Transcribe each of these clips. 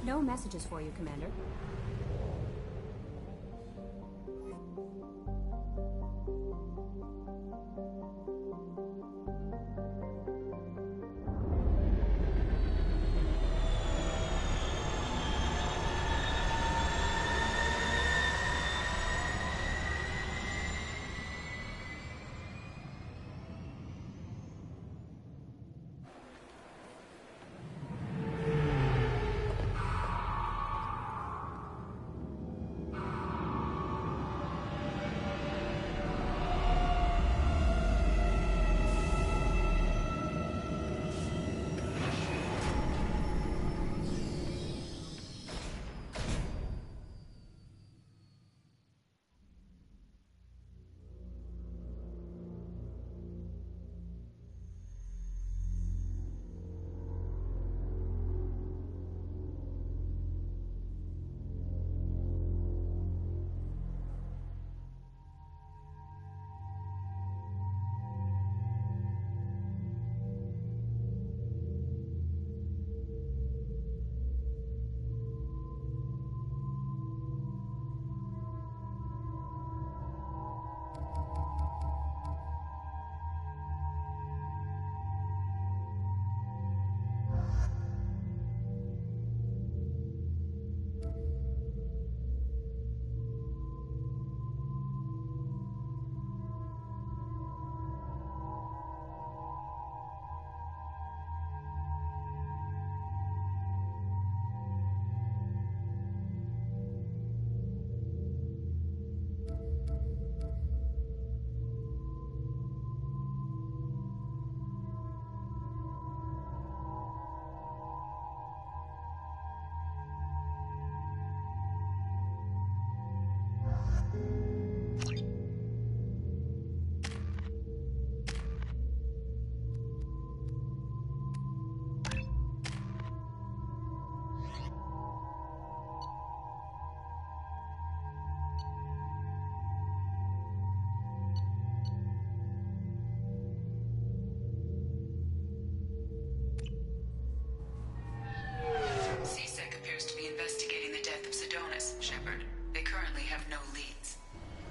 No messages for you, Commander.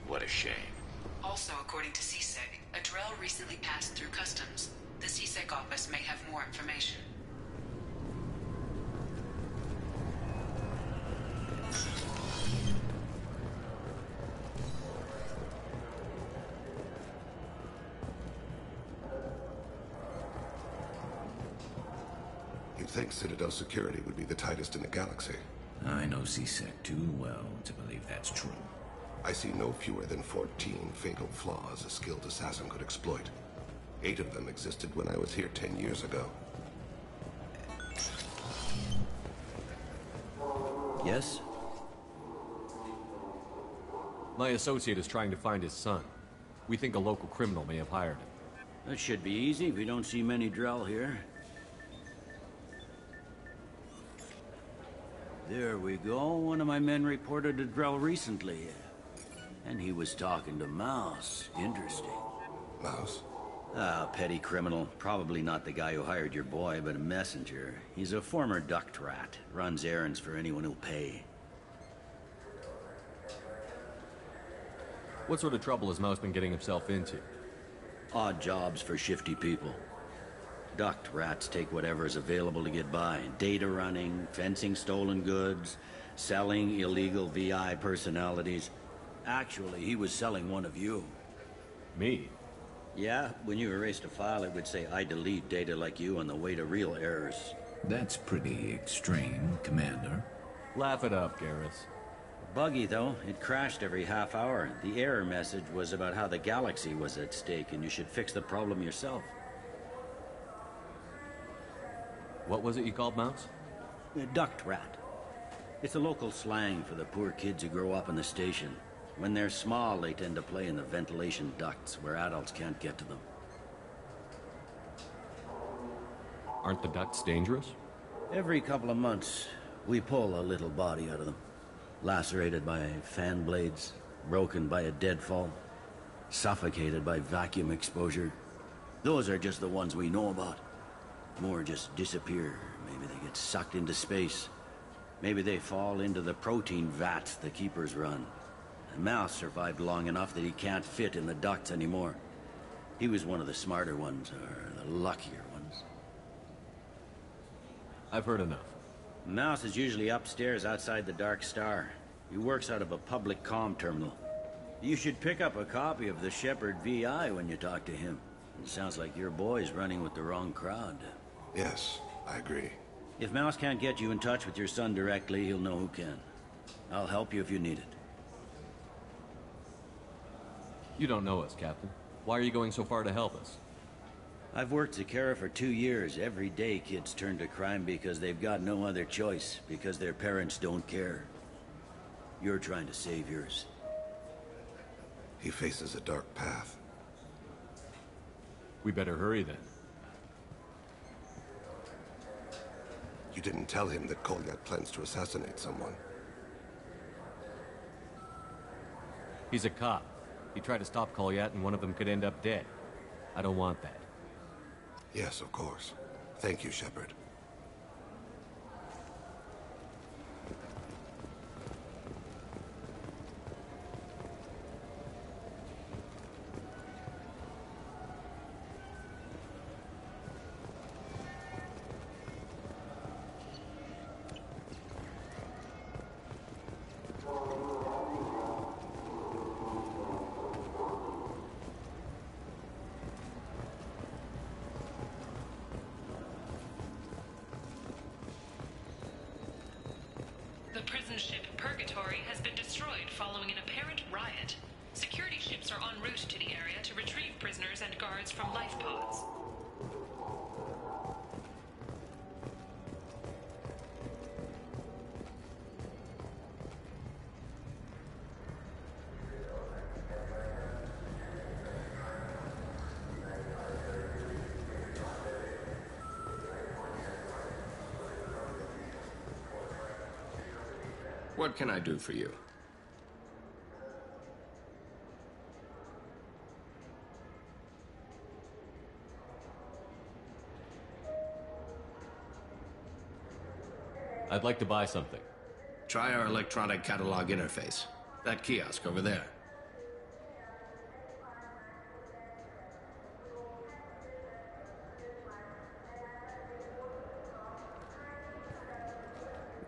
What a shame. Also, according to CSEC, a Drell recently passed through customs. The CSEC office may have more information. You'd think Citadel security would be the tightest in the galaxy. I know CSEC too well to believe that's true. I see no fewer than 14 fatal flaws a skilled assassin could exploit. 8 of them existed when I was here 10 years ago. Yes? My associate is trying to find his son. We think a local criminal may have hired him. That should be easy. We don't see many Drell here. There we go. One of my men reported a Drell recently. And he was talking to Mouse. Interesting. Mouse? Ah, petty criminal. Probably not the guy who hired your boy, but a messenger. He's a former duct rat. Runs errands for anyone who'll pay. What sort of trouble has Mouse been getting himself into? Odd jobs for shifty people. Duct rats take whatever is available to get by. Data running, fencing stolen goods, selling illegal VI personalities. Actually, he was selling one of you. Me? Yeah, when you erased a file, it would say, I delete data like you on the way to real errors. That's pretty extreme, Commander. Laugh it up, Garrus. Buggy, though. It crashed every half hour. The error message was about how the galaxy was at stake, and you should fix the problem yourself. What was it you called Mouse? A duct rat. It's a local slang for the poor kids who grow up in the station. When they're small, they tend to play in the ventilation ducts where adults can't get to them. Aren't the ducts dangerous? Every couple of months, we pull a little body out of them. Lacerated by fan blades, broken by a deadfall, suffocated by vacuum exposure. Those are just the ones we know about. More just disappear. Maybe they get sucked into space. Maybe they fall into the protein vats the keepers run. And Mouse survived long enough that he can't fit in the ducts anymore. He was one of the smarter ones, or the luckier ones. I've heard enough. Mouse is usually upstairs outside the Dark Star. He works out of a public comm terminal. You should pick up a copy of the Shepherd VI when you talk to him. It sounds like your boy's running with the wrong crowd. Yes, I agree. If Mouse can't get you in touch with your son directly, he'll know who can. I'll help you if you need it. You don't know us, Captain. Why are you going so far to help us? I've worked Zakera for 2 years. Every day kids turn to crime because they've got no other choice, because their parents don't care. You're trying to save yours. He faces a dark path. We better hurry then. You didn't tell him that Kolyat plans to assassinate someone. He's a cop. He tried to stop Kolyat and one of them could end up dead. I don't want that. Yes, of course. Thank you, Shepard. The prison ship Purgatory has been destroyed following an apparent riot. Security ships are en route to the area to retrieve prisoners and guards from life pods. What can I do for you? I'd like to buy something. Try our electronic catalog interface. That kiosk over there.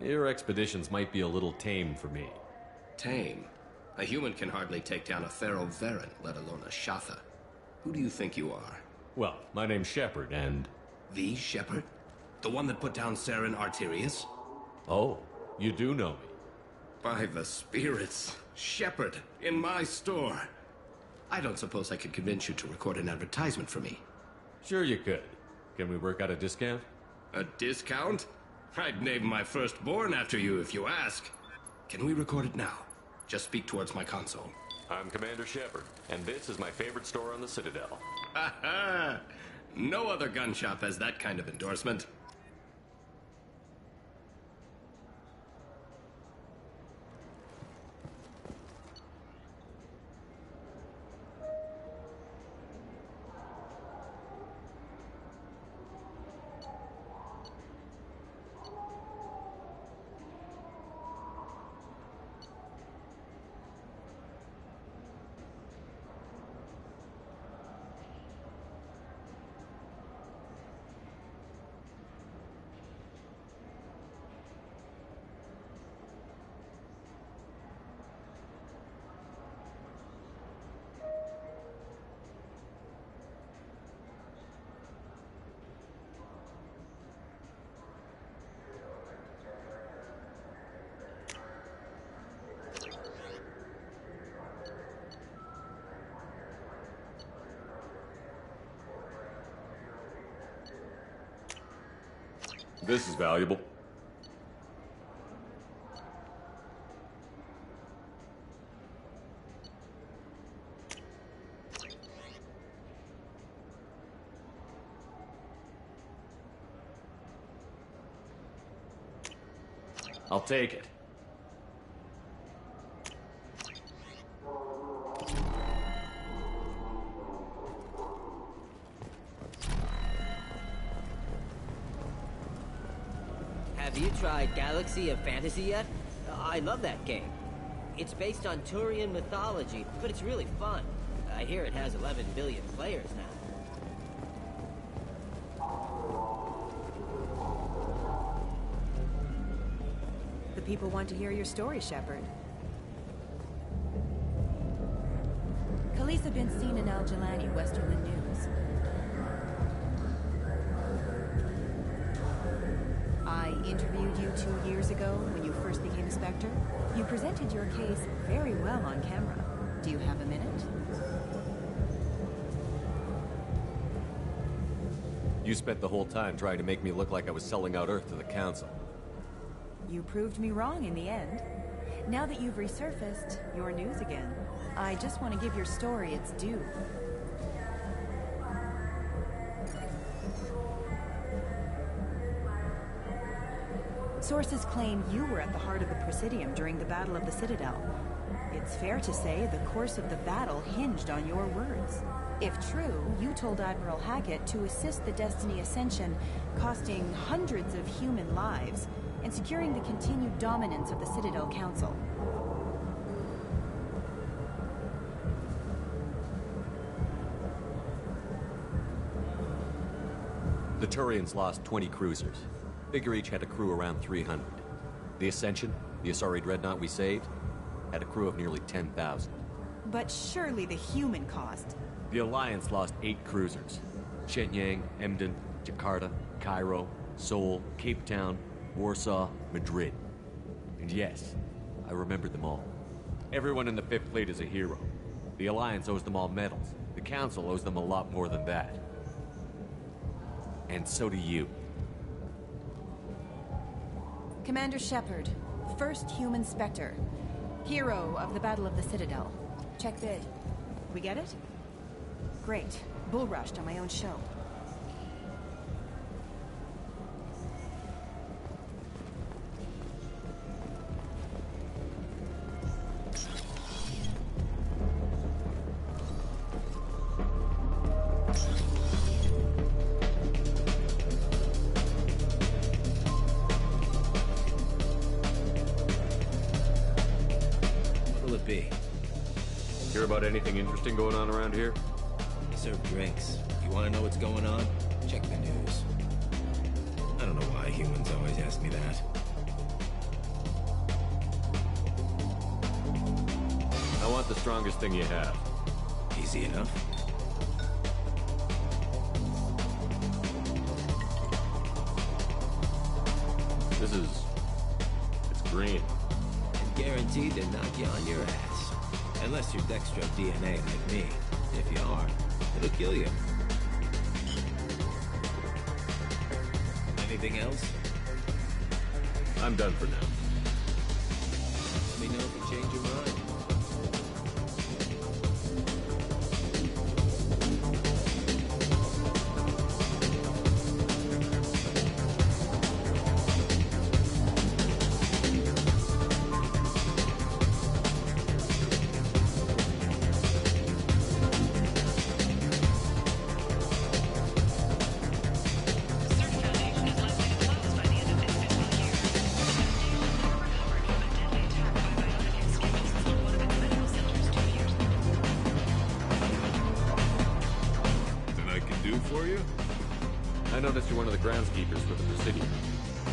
Your expeditions might be a little tame for me. Tame. A human can hardly take down a Theroveran, let alone a Shatha. Who do you think you are? Well, my name's Shepard, and... The Shepard? The one that put down Saren Arterius? Oh, you do know me. By the spirits. Shepard, in my store. I don't suppose I could convince you to record an advertisement for me. Sure you could. Can we work out a discount? A discount? I'd name my firstborn after you if you ask. Can we record it now? Just speak towards my console. I'm Commander Shepard, and this is my favorite store on the Citadel. Ha ha! No other gun shop has that kind of endorsement. This is valuable. I'll take it. Have you tried Galaxy of Fantasy yet? I love that game. It's based on Turian mythology, but it's really fun. I hear it has 11 billion players now. The people want to hear your story, Shepard. Khaleesa been seen in Al Jalani, Westerland News. I interviewed you 2 years ago when you first became a Spectre. You presented your case very well on camera. Do you have a minute? You spent the whole time trying to make me look like I was selling out Earth to the Council. You proved me wrong in the end. Now that you've resurfaced, you're news again. I just want to give your story its due. Sources claim you were at the heart of the Presidium during the Battle of the Citadel. It's fair to say the course of the battle hinged on your words. If true, you told Admiral Hackett to assist the Destiny Ascension, costing hundreds of human lives, and securing the continued dominance of the Citadel Council. The Turians lost 20 cruisers. Figure each had a crew around 300. The Ascension, the Asari dreadnought we saved, had a crew of nearly 10,000. But surely the human cost. The Alliance lost 8 cruisers. Shenyang, Emden, Jakarta, Cairo, Seoul, Cape Town, Warsaw, Madrid. And yes, I remembered them all. Everyone in the 5th Fleet is a hero. The Alliance owes them all medals. The Council owes them a lot more than that. And so do you. Commander Shepard, first human Spectre. Hero of the Battle of the Citadel. Check bid. We get it? Great. Bull rushed on my own show. What'll it be? Hear about anything interesting going on around here? They serve drinks. You want to know what's going on? Check the news. I don't know why humans always ask me that. I want the strongest thing you have. Easy enough. It's green. And guaranteed to knock you on your ass. Unless you're Dextro DNA like me. If you are, it'll kill you. Anything else? I'm done for now. Let me know if you change your mind. I noticed you're one of the groundskeepers for the Presidium.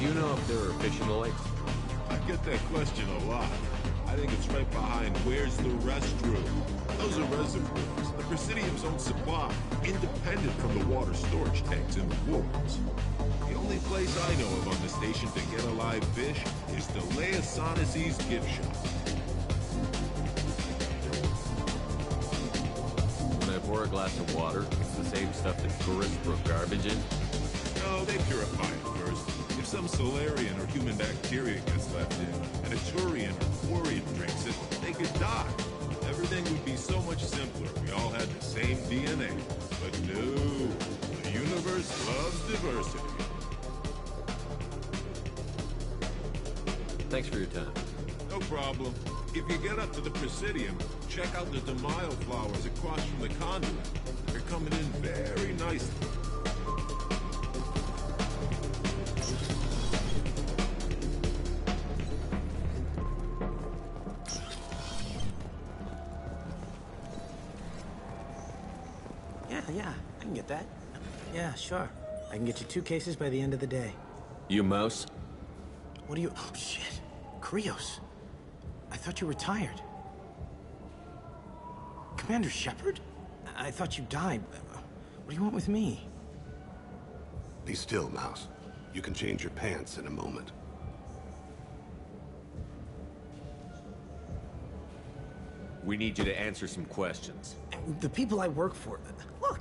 Do you know if there are fish in the lake? I get that question a lot. I think it's right behind where's the restroom. Those are reservoirs, the Presidium's own supply, independent from the water storage tanks in the wards. The only place I know of on the station to get a live fish is the Leia Sonasy's gift shop. When I pour a glass of water, it's the same stuff that tourists throw garbage in? No, they purify it first. If some Solarian or human bacteria gets left in, and a Turian or Quarian drinks it, they could die. Everything would be so much simpler if we all had the same DNA. But no, the universe loves diversity. Thanks for your time. No problem. If you get up to the Presidium, check out the Demile flowers across from the conduit. They're coming in very nicely. yeah, I can get that. Yeah, sure. I can get you 2 cases by the end of the day. You Mouse? What do you... Oh, shit. Krios. I thought you retired. Commander Shepard? I thought you died. What do you want with me? Be still, Mouse. You can change your pants in a moment. We need you to answer some questions. The people I work for... Look,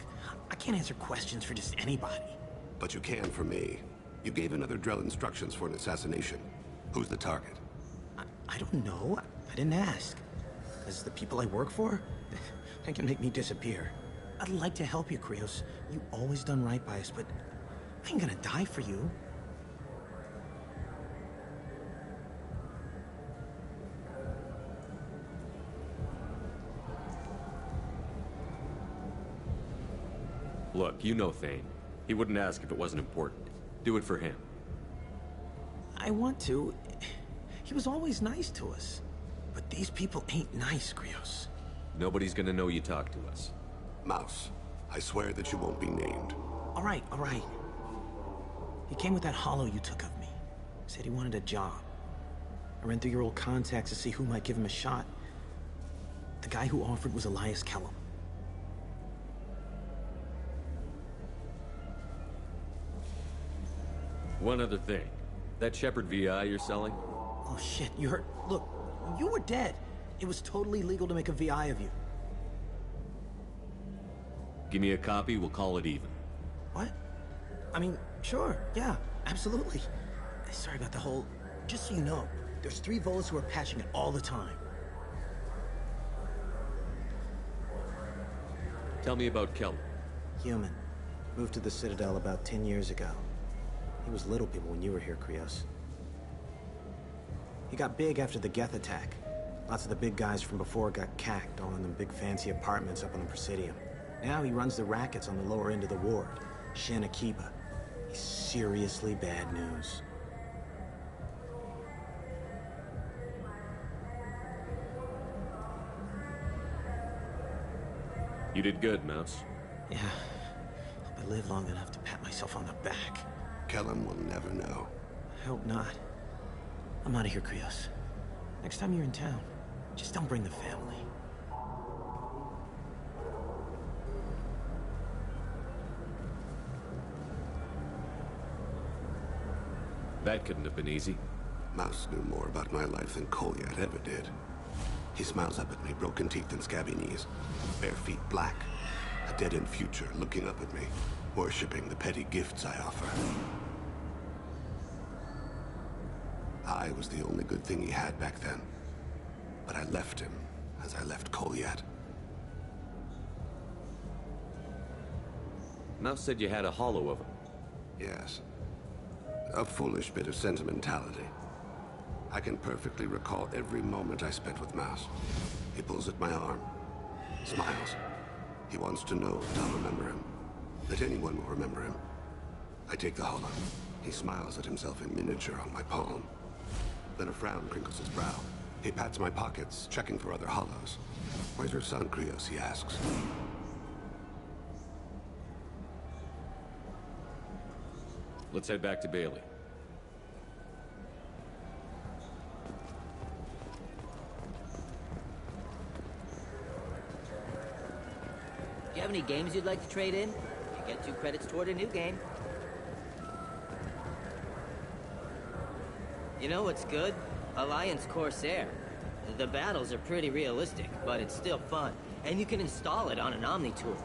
I can't answer questions for just anybody. But you can for me. You gave another Drell instructions for an assassination. Who's the target? I don't know. I didn't ask. As the people I work for, they can make me disappear. I'd like to help you, Krios. You always done right by us, but I ain't gonna die for you. Look, you know Thane. He wouldn't ask if it wasn't important. Do it for him. I want to. He was always nice to us. But these people ain't nice, Krios. Nobody's gonna know you talked to us. Mouse, I swear that you won't be named. All right, all right. He came with that hollow you took of me. Said he wanted a job. I ran through your old contacts to see who might give him a shot. The guy who offered was Elias Kellum. One other thing. That Shepard VI you're selling? Oh shit, you heard? Look, you were dead. It was totally legal to make a VI of you. Give me a copy, we'll call it even. What? I mean, sure, yeah, absolutely. Sorry about the whole... Just so you know, there's 3 Volus who are patching it all the time. Tell me about Kellum. Human. Moved to the Citadel about 10 years ago. He was Little People when you were here, Krios. He got big after the Geth attack. Lots of the big guys from before got cacked, all in them big fancy apartments up on the Presidium. Now he runs the rackets on the lower end of the ward, Shin Akiba. He's seriously bad news. You did good, Mouse. Yeah. Hope I live long enough to pat myself on the back. Kellum will never know. I hope not. I'm out of here, Krios. Next time you're in town, just don't bring the family. That couldn't have been easy. Mouse knew more about my life than Kolyat ever did. He smiles up at me, broken teeth and scabby knees. Bare feet black. A dead-end future looking up at me, worshipping the petty gifts I offer. I was the only good thing he had back then. But I left him, as I left Kolyat. Mouse said you had a hollow of him. Yes. A foolish bit of sentimentality. I can perfectly recall every moment I spent with Mouse. He pulls at my arm, smiles. He wants to know that I'll remember him, that anyone will remember him. I take the hollow. He smiles at himself in miniature on my palm. Then a frown crinkles his brow. He pats my pockets, checking for other hollows. Where's your son, Krios, he asks. Let's head back to Bailey. Do you have any games you'd like to trade in? You get 2 credits toward a new game. You know what's good? Alliance Corsair. The battles are pretty realistic, but it's still fun. And you can install it on an Omni tool.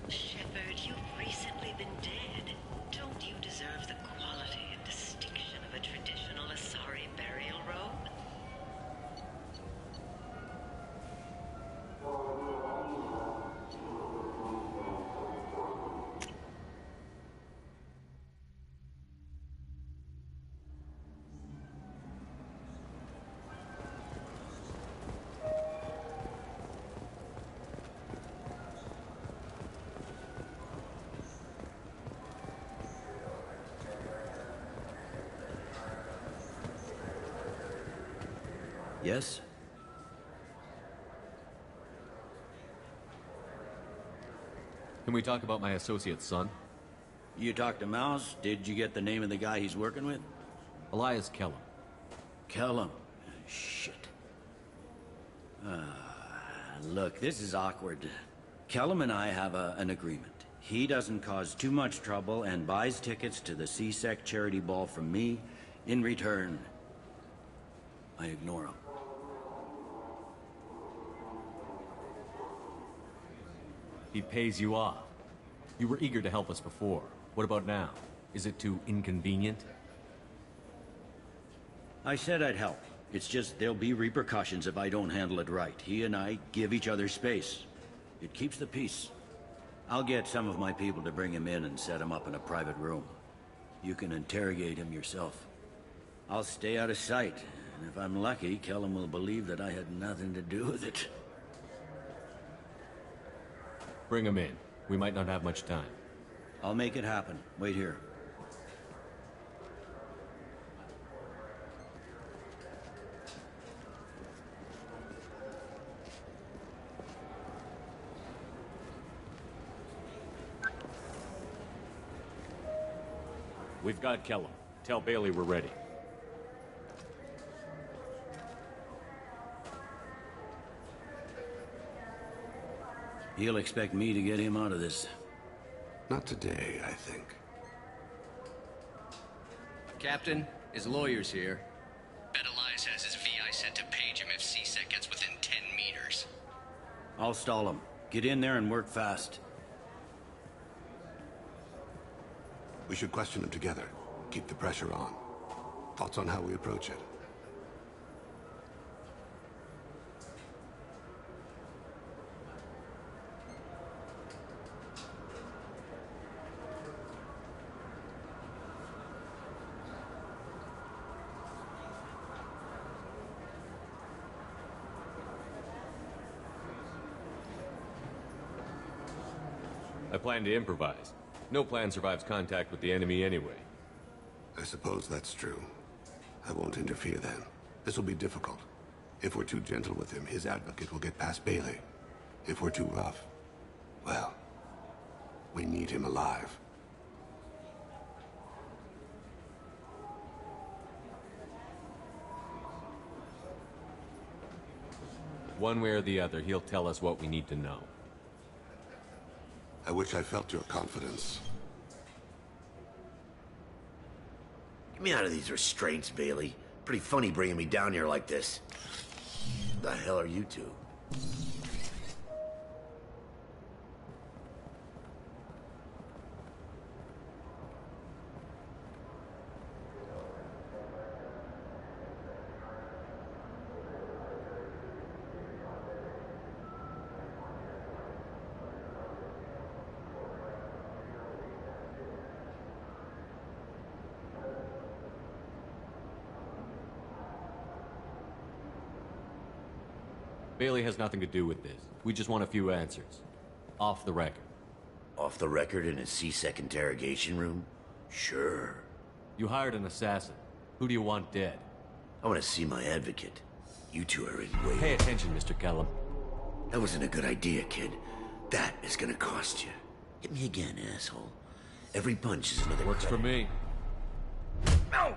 Shepard, you've recently been dead. Don't you deserve the quality and distinction of a traditional Asari burial robe? Yes? Can we talk about my associate's son? You talked to Mouse? Did you get the name of the guy he's working with? Elias Kellum. Kellum? Shit. Look, this is awkward. Kellum and I have an agreement. He doesn't cause too much trouble and buys tickets to the CSEC charity ball from me. In return, I ignore him. He pays you off. You were eager to help us before. What about now? Is it too inconvenient? I said I'd help. It's just there'll be repercussions if I don't handle it right. He and I give each other space. It keeps the peace. I'll get some of my people to bring him in and set him up in a private room. You can interrogate him yourself. I'll stay out of sight, and if I'm lucky, Kellum will believe that I had nothing to do with it. Bring him in. We might not have much time. I'll make it happen. Wait here. We've got Kellum. Tell Bailey we're ready. He'll expect me to get him out of this. Not today, I think. Captain, his lawyer's here. Bet Elias has his VI set to page him if CSEC gets within 10 meters. I'll stall him. Get in there and work fast. We should question him together. Keep the pressure on. Thoughts on how we approach it? I plan to improvise. No plan survives contact with the enemy anyway. I suppose that's true. I won't interfere then. This will be difficult. If we're too gentle with him, his advocate will get past Bailey. If we're too rough, well, we need him alive. One way or the other, he'll tell us what we need to know. I wish I felt your confidence. Get me out of these restraints, Bailey. Pretty funny bringing me down here like this. The hell are you two? Bailey has nothing to do with this. We just want a few answers. Off the record. Off the record in a CSEC interrogation room? Sure. You hired an assassin. Who do you want dead? I want to see my advocate. You two are in way... Pay attention, Mr. Kellum. That wasn't a good idea, kid. That is gonna cost you. Hit me again, asshole. Every punch is another Works for me. No!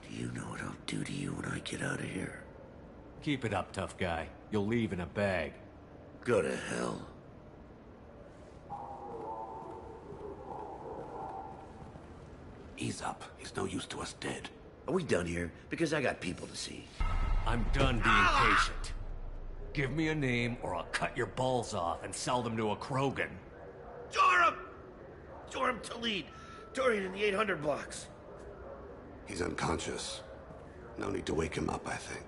Do you know what I'll do to you when I get out of here? Keep it up, tough guy. You'll leave in a bag. Go to hell. Ease up. He's no use to us dead. Are we done here? Because I got people to see. I'm done being patient. Give me a name or I'll cut your balls off and sell them to a Krogan. Joram! Joram Talid. Dorian in the 800 blocks. He's unconscious. No need to wake him up, I think.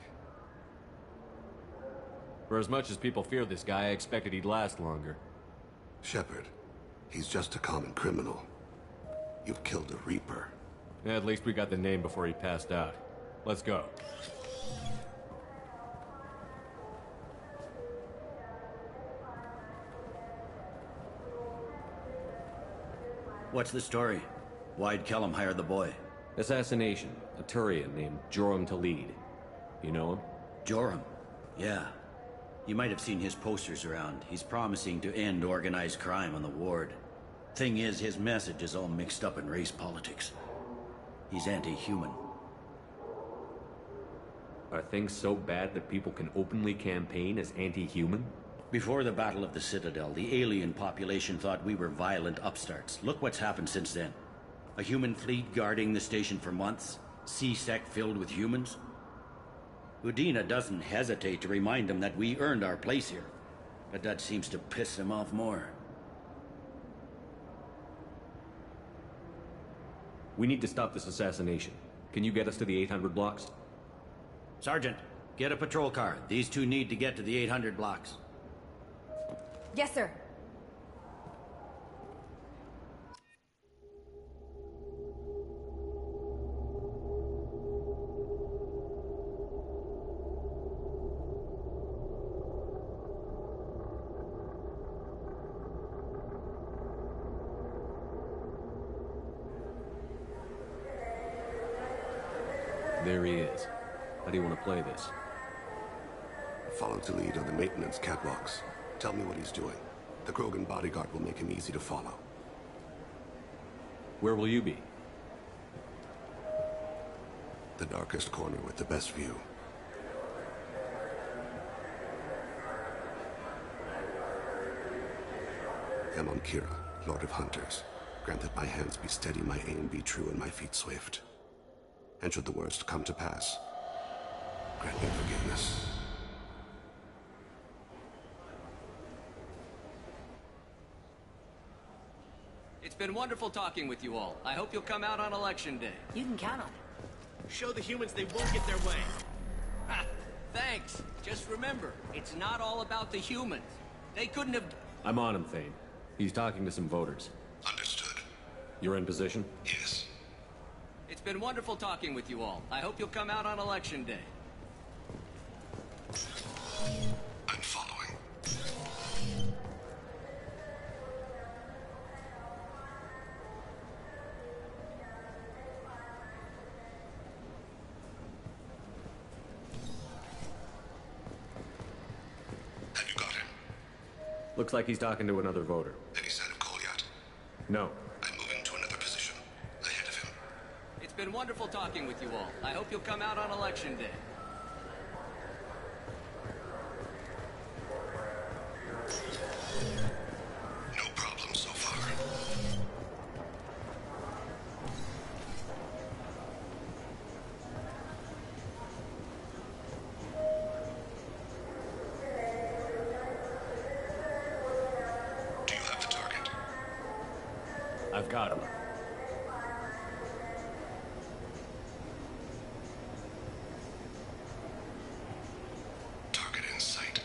For as much as people fear this guy, I expected he'd last longer. Shepard. He's just a common criminal. You've killed a Reaper. At least we got the name before he passed out. Let's go. What's the story? Why'd Kellum hire the boy? Assassination. A Turian named Joram Talid. You know him? Joram? Yeah. You might have seen his posters around. He's promising to end organized crime on the ward. Thing is, his message is all mixed up in race politics. He's anti-human. Are things so bad that people can openly campaign as anti-human? Before the Battle of the Citadel, the alien population thought we were violent upstarts. Look what's happened since then. A human fleet guarding the station for months. C-Sec filled with humans. Udina doesn't hesitate to remind them that we earned our place here. But that seems to piss him off more. We need to stop this assassination. Can you get us to the 800 blocks? Sergeant, get a patrol car. These two need to get to the 800 blocks. Yes, sir. There he is. How do you want to play this? Follow to lead on the maintenance catwalks. Tell me what he's doing. The Krogan bodyguard will make him easy to follow. Where will you be? The darkest corner with the best view. I'm on Kira, Lord of Hunters. Grant that my hands be steady, my aim be true, and my feet swift. And should the worst come to pass, grant me forgiveness. It's been wonderful talking with you all. I hope you'll come out on Election Day. You can count on it. Show the humans they won't get their way. Ha! Thanks. Just remember, it's not all about the humans. They couldn't have... I'm on him, Thane. He's talking to some voters. Understood. You're in position? Yes. It's been wonderful talking with you all. I hope you'll come out on Election Day. I'm following. Have you got him? Looks like he's talking to another voter. Any sign of Cole yet? No. I'm moving to another position. Ahead of him. It's been wonderful talking with you all. I hope you'll come out on Election Day. No problem so far. Do you have the target? I've got him. Target in sight.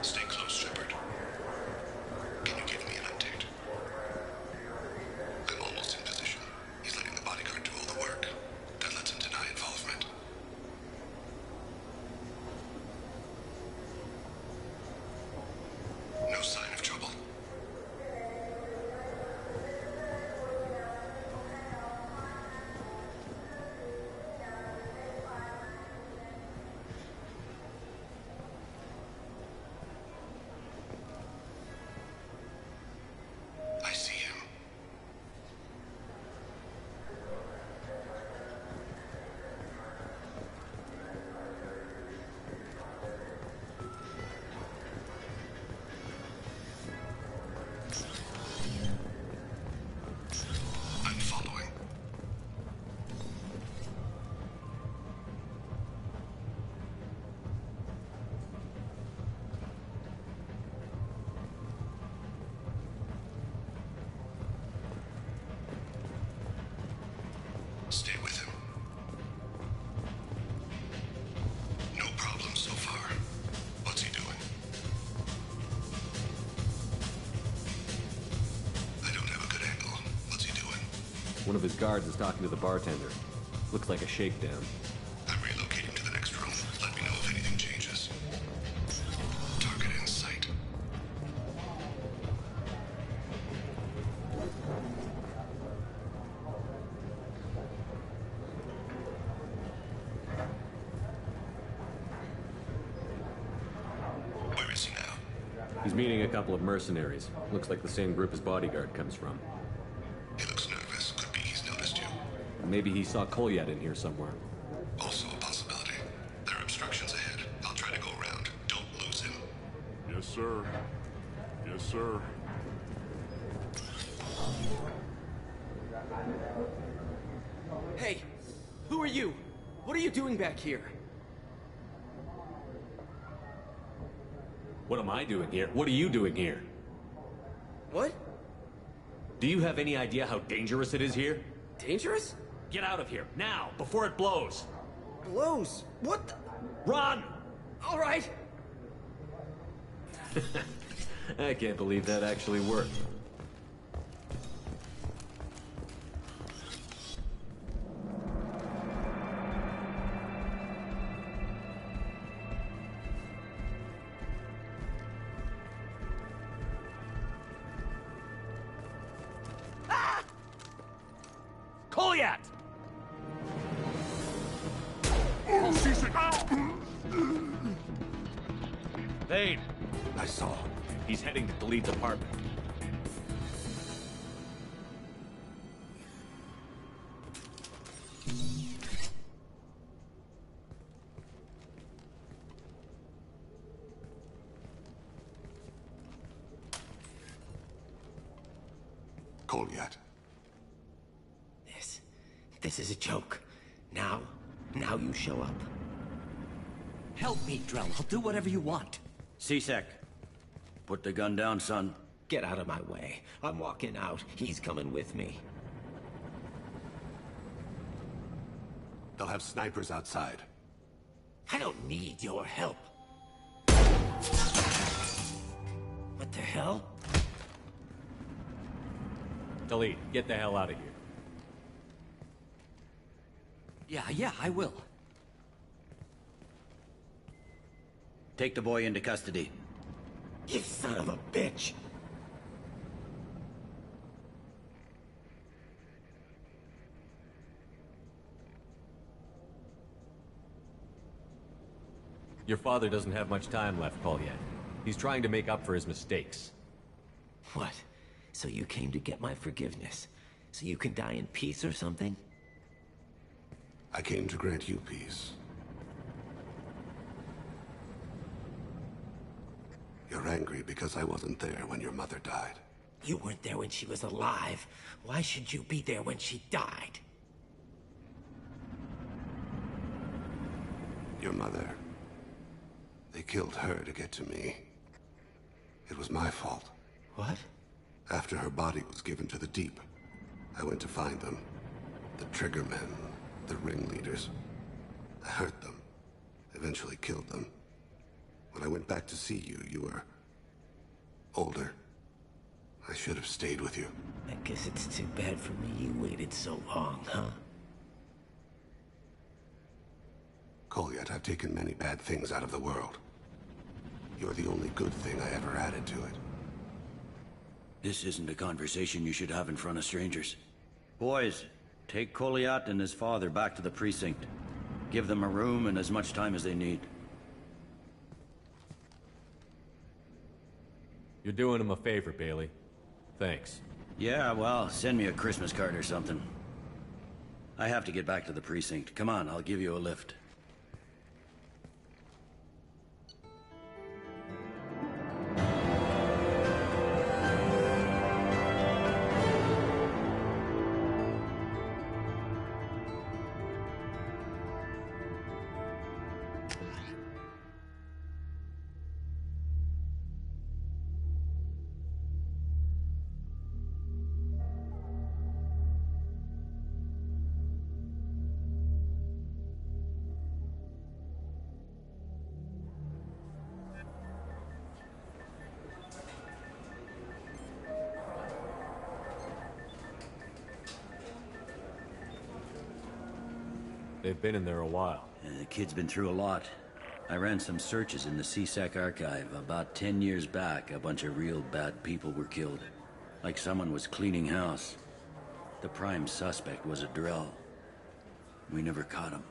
Stay close, Shepard. Can you give me an update? I'm almost in position. He's letting the bodyguard do all the work. That lets him deny involvement. No sign of trouble. I see him. I'm following. Stay with him. No problem so far. What's he doing? I don't have a good angle. What's he doing? One of his guards is talking to the bartender. Looks like a shakedown. I'm relocating to the next room. Let me know if anything changes. Target in sight. He's meeting a couple of mercenaries. Looks like the same group his bodyguard comes from. He looks nervous. Could be he's noticed you. Maybe he saw Kolyat in here somewhere. Also a possibility. There are obstructions ahead. I'll try to go around. Don't lose him. Yes, sir. Yes, sir. Hey, who are you? What are you doing back here? What am I doing here? What are you doing here? What? Do you have any idea how dangerous it is here? Dangerous? Get out of here, now, before it blows! Blows? What the... Run! All right. I can't believe that actually worked. Kolyat! Oh, C-Sec! Thane! I saw. He's heading to Khalid's apartment. Kolyat. This is a joke. Now you show up. Help me, Drell. I'll do whatever you want. C-Sec, put the gun down, son. Get out of my way. I'm walking out. He's coming with me. They'll have snipers outside. I don't need your help. What the hell? Khalid, get the hell out of here. Yeah, I will. Take the boy into custody. You son of a bitch! Your father doesn't have much time left, Kolyat. He's trying to make up for his mistakes. What? So you came to get my forgiveness? So you can die in peace or something? I came to grant you peace. You're angry because I wasn't there when your mother died. You weren't there when she was alive. Why should you be there when she died? Your mother. They killed her to get to me. It was my fault. What? After her body was given to the Deep, I went to find them. The Triggermen, the ringleaders. I hurt them. Eventually killed them. When I went back to see you, you were... older. I should have stayed with you. I guess it's too bad for me you waited so long, huh? Kolyat, I've taken many bad things out of the world. You're the only good thing I ever added to it. This isn't a conversation you should have in front of strangers. Boys, take Kolyat and his father back to the precinct. Give them a room and as much time as they need. You're doing him a favor, Bailey. Thanks. Yeah, well, send me a Christmas card or something. I have to get back to the precinct. Come on, I'll give you a lift. They've been in there a while. The kid's been through a lot. I ran some searches in the C-Sec archive. About 10 years back, a bunch of real bad people were killed. Like someone was cleaning house. The prime suspect was a Drell. We never caught him.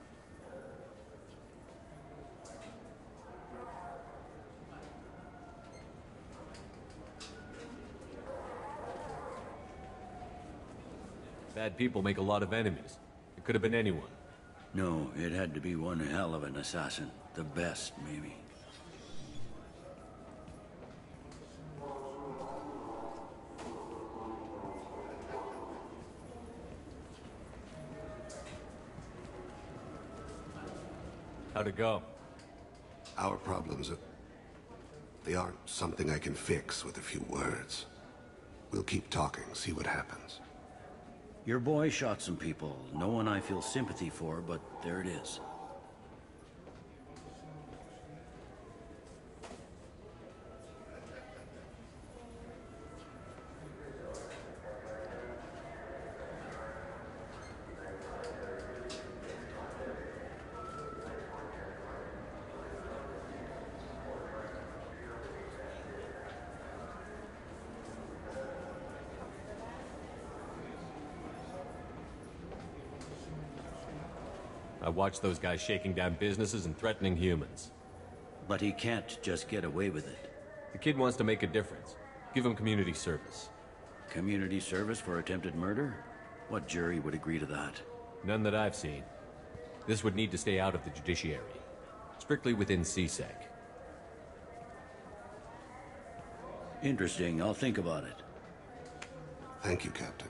Bad people make a lot of enemies. It could have been anyone. No, it had to be one hell of an assassin. The best, maybe. How'd it go? Our problems they aren't something I can fix with a few words. We'll keep talking, see what happens. Your boy shot some people. No one I feel sympathy for, but there it is. I watched those guys shaking down businesses and threatening humans. But he can't just get away with it. The kid wants to make a difference. Give him community service. Community service for attempted murder? What jury would agree to that? None that I've seen. This would need to stay out of the judiciary. Strictly within CSEC. Interesting. I'll think about it. Thank you, Captain.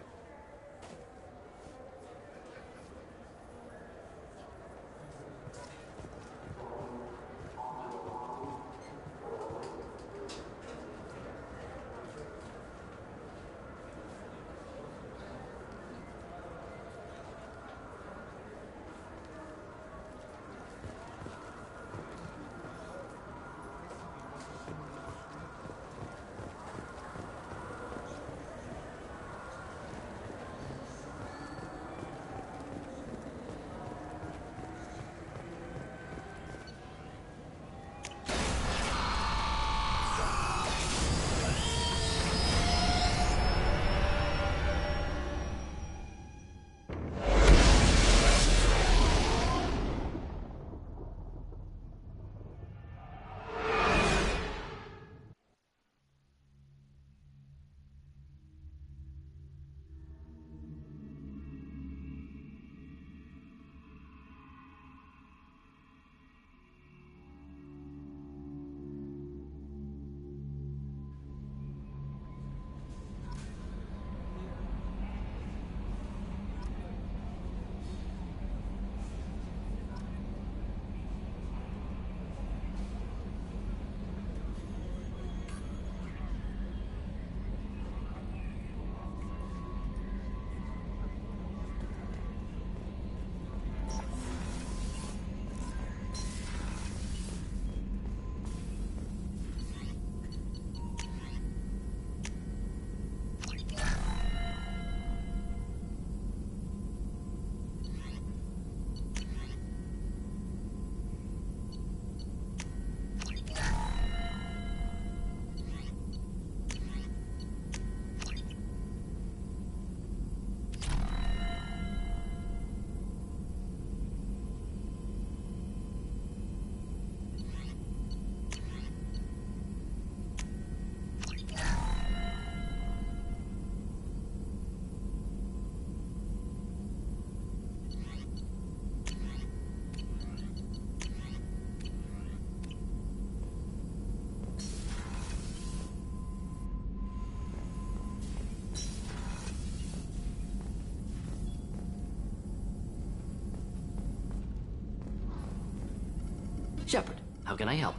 Shepard, how can I help?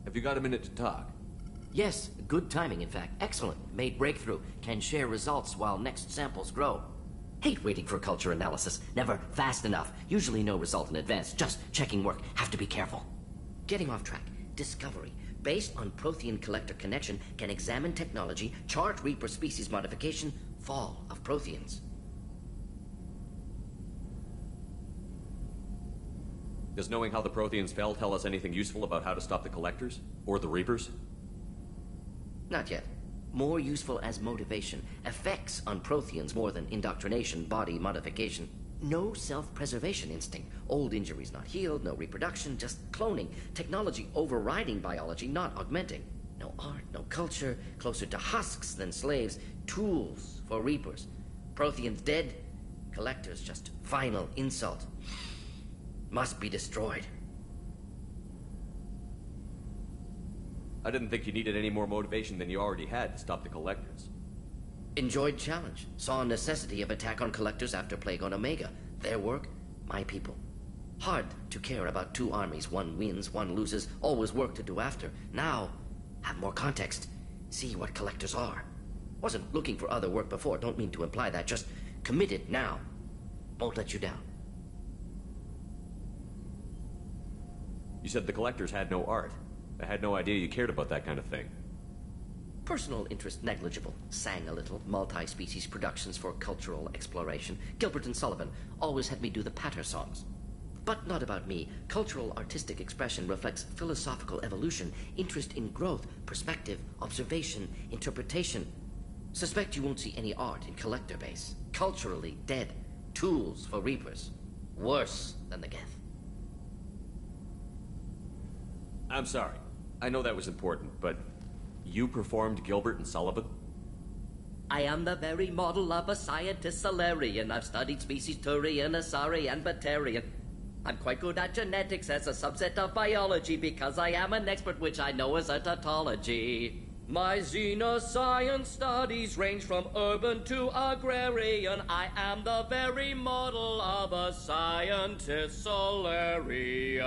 Have you got a minute to talk? Yes, good timing, in fact. Excellent. Made breakthrough. Can share results while next samples grow. Hate waiting for culture analysis. Never fast enough. Usually no result in advance. Just checking work. Have to be careful. Getting off track. Discovery. Based on Prothean collector connection, can examine technology, chart Reaper species modification, fall of Protheans. Does knowing how the Protheans fell tell us anything useful about how to stop the Collectors? Or the Reapers? Not yet. More useful as motivation. Effects on Protheans more than indoctrination, body modification. No self-preservation instinct. Old injuries not healed, no reproduction, just cloning. Technology overriding biology, not augmenting. No art, no culture, closer to husks than slaves. Tools for Reapers. Protheans dead, collectors just final insult. Must be destroyed. I didn't think you needed any more motivation than you already had to stop the collectors. Enjoyed challenge. Saw necessity of attack on collectors after Plague on Omega. Their work, my people. Hard to care about two armies. One wins, one loses. Always work to do after. Now, have more context. See what collectors are. Wasn't looking for other work before. Don't mean to imply that. Just committed now. Won't let you down. You said the collectors had no art. I had no idea you cared about that kind of thing. Personal interest negligible. Sang a little. Multi-species productions for cultural exploration. Gilbert and Sullivan always had me do the patter songs. But not about me. Cultural artistic expression reflects philosophical evolution, interest in growth, perspective, observation, interpretation. Suspect you won't see any art in collector base. Culturally dead. Tools for reapers. Worse than the Geth. I'm sorry. I know that was important, but you performed Gilbert and Sullivan? I am the very model of a scientist Solarian. I've studied species Turian, Asari, and Batarian. I'm quite good at genetics as a subset of biology because I am an expert, which I know is a tautology. My xenoscience studies range from urban to agrarian. I am the very model of a scientist Solarian.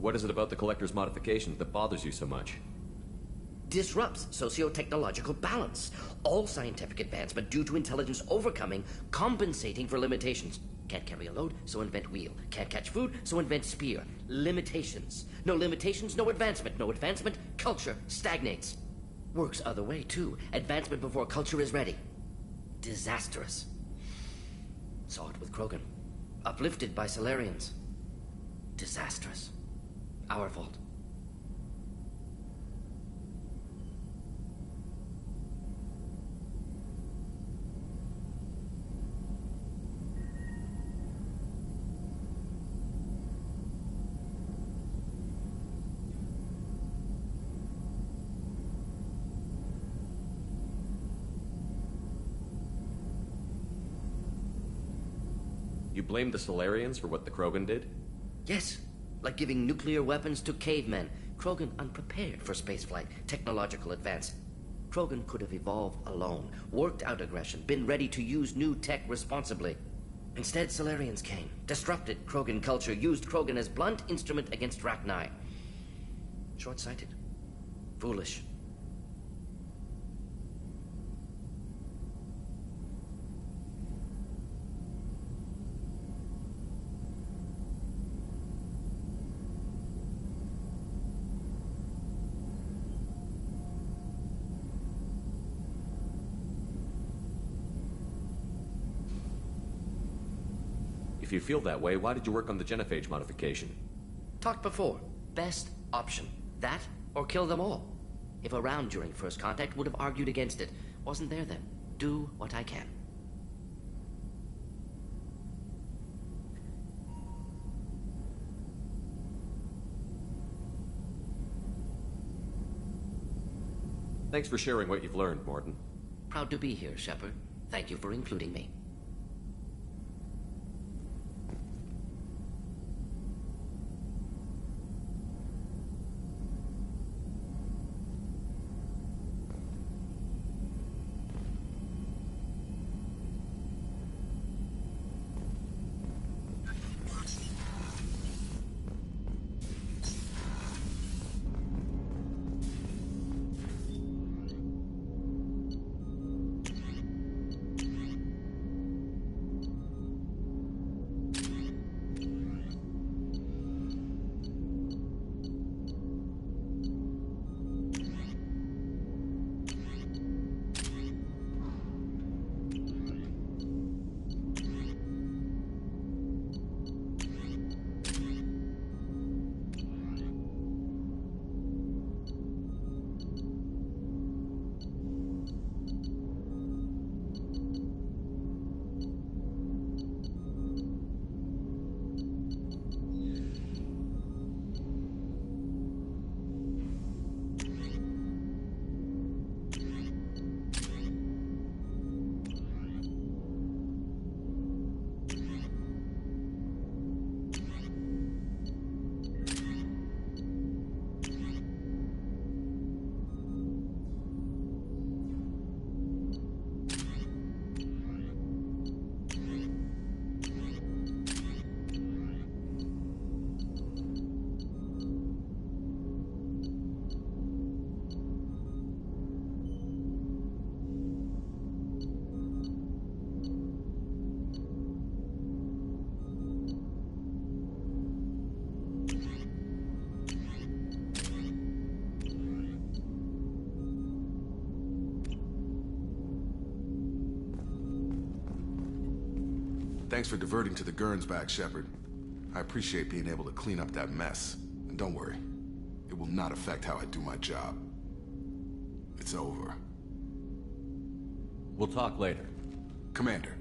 What is it about the collector's modifications that bothers you so much? Disrupts socio-technological balance. All scientific advancement due to intelligence overcoming, compensating for limitations. Can't carry a load, so invent wheel. Can't catch food, so invent spear. Limitations. No limitations, no advancement. No advancement, culture stagnates. Works other way, too. Advancement before culture is ready. Disastrous. Saw it with Krogan. Uplifted by Solarians. Disastrous. Our fault. You blame the Solarians for what the Krogan did? Yes. Like giving nuclear weapons to cavemen. Krogan unprepared for spaceflight, technological advance. Krogan could have evolved alone, worked out aggression, been ready to use new tech responsibly. Instead, Solarians came, disrupted Krogan culture, used Krogan as blunt instrument against Rachni. Short-sighted. Foolish. If you feel that way, why did you work on the genophage modification? Talked before. Best option. That, or kill them all. If around during first contact, would have argued against it. Wasn't there then. Do what I can. Thanks for sharing what you've learned, Morton. Proud to be here, Shepard. Thank you for including me. Thanks for diverting to the Gurns back, Shepard. I appreciate being able to clean up that mess. And don't worry, it will not affect how I do my job. It's over. We'll talk later. Commander.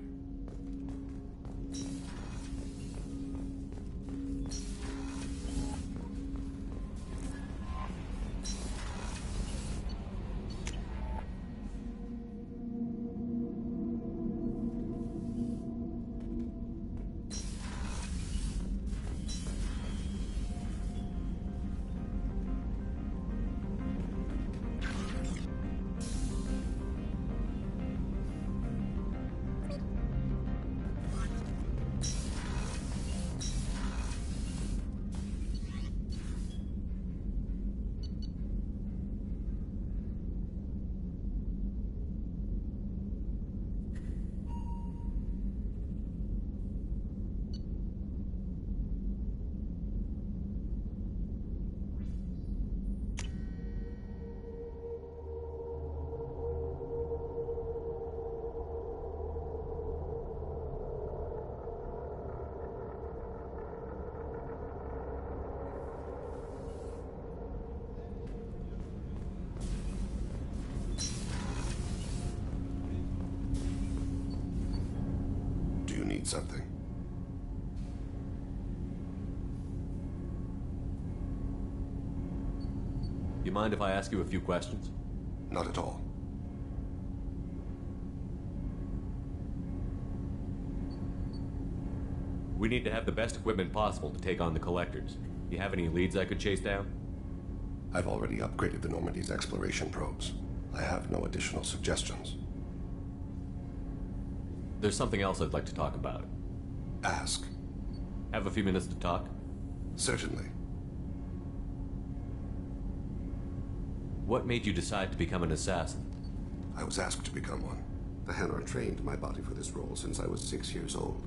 Something. You mind if I ask you a few questions? Not at all. We need to have the best equipment possible to take on the Collectors. Do you have any leads I could chase down? I've already upgraded the Normandy's exploration probes. I have no additional suggestions. There's something else I'd like to talk about. Ask. Have a few minutes to talk? Certainly. What made you decide to become an assassin? I was asked to become one. The Hanar trained my body for this role since I was 6 years old.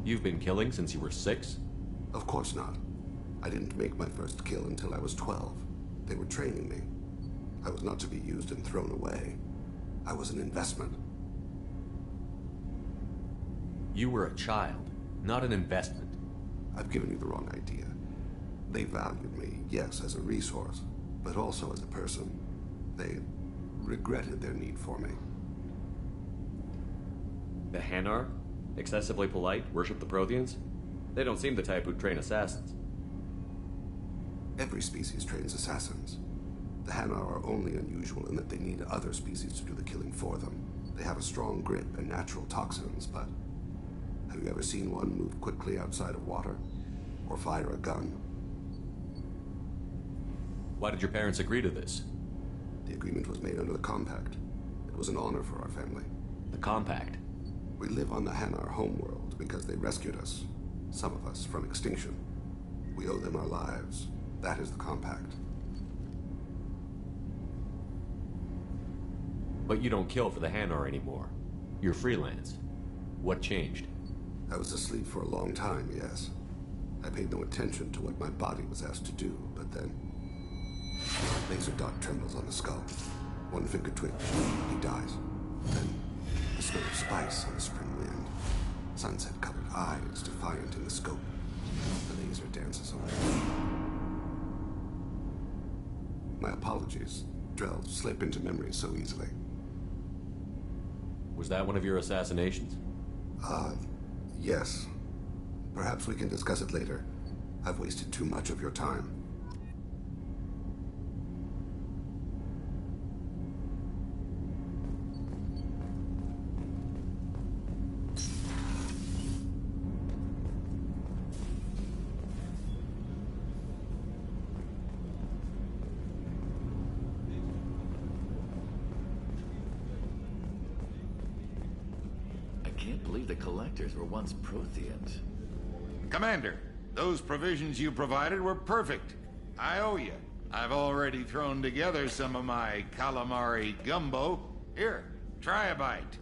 You've been killing since you were 6? Of course not. I didn't make my first kill until I was 12. They were training me. I was not to be used and thrown away. I was an investment. You were a child, not an investment. I've given you the wrong idea. They valued me, yes, as a resource, but also as a person. They regretted their need for me. The Hanar? Excessively polite, worship the Protheans? They don't seem the type who'd train assassins. Every species trains assassins. The Hanar are only unusual in that they need other species to do the killing for them. They have a strong grip and natural toxins, but have you ever seen one move quickly outside of water? Or fire a gun? Why did your parents agree to this? The agreement was made under the Compact. It was an honor for our family. The Compact? We live on the Hanar homeworld because they rescued us, some of us, from extinction. We owe them our lives. That is the Compact. But you don't kill for the Hanar anymore. You're freelance. What changed? I was asleep for a long time, yes. I paid no attention to what my body was asked to do, but then... laser dot trembles on the skull. One finger twitch. He dies. Then, the smell of spice on the spring wind. Sunset-colored eyes defiant in the scope. The laser dances away. My apologies. Drell slip into memory so easily. Was that one of your assassinations? Yes. Perhaps we can discuss it later. I've wasted too much of your time. The Collectors were once Protheans. Commander, those provisions you provided were perfect. I owe you. I've already thrown together some of my calamari gumbo. Here, try a bite.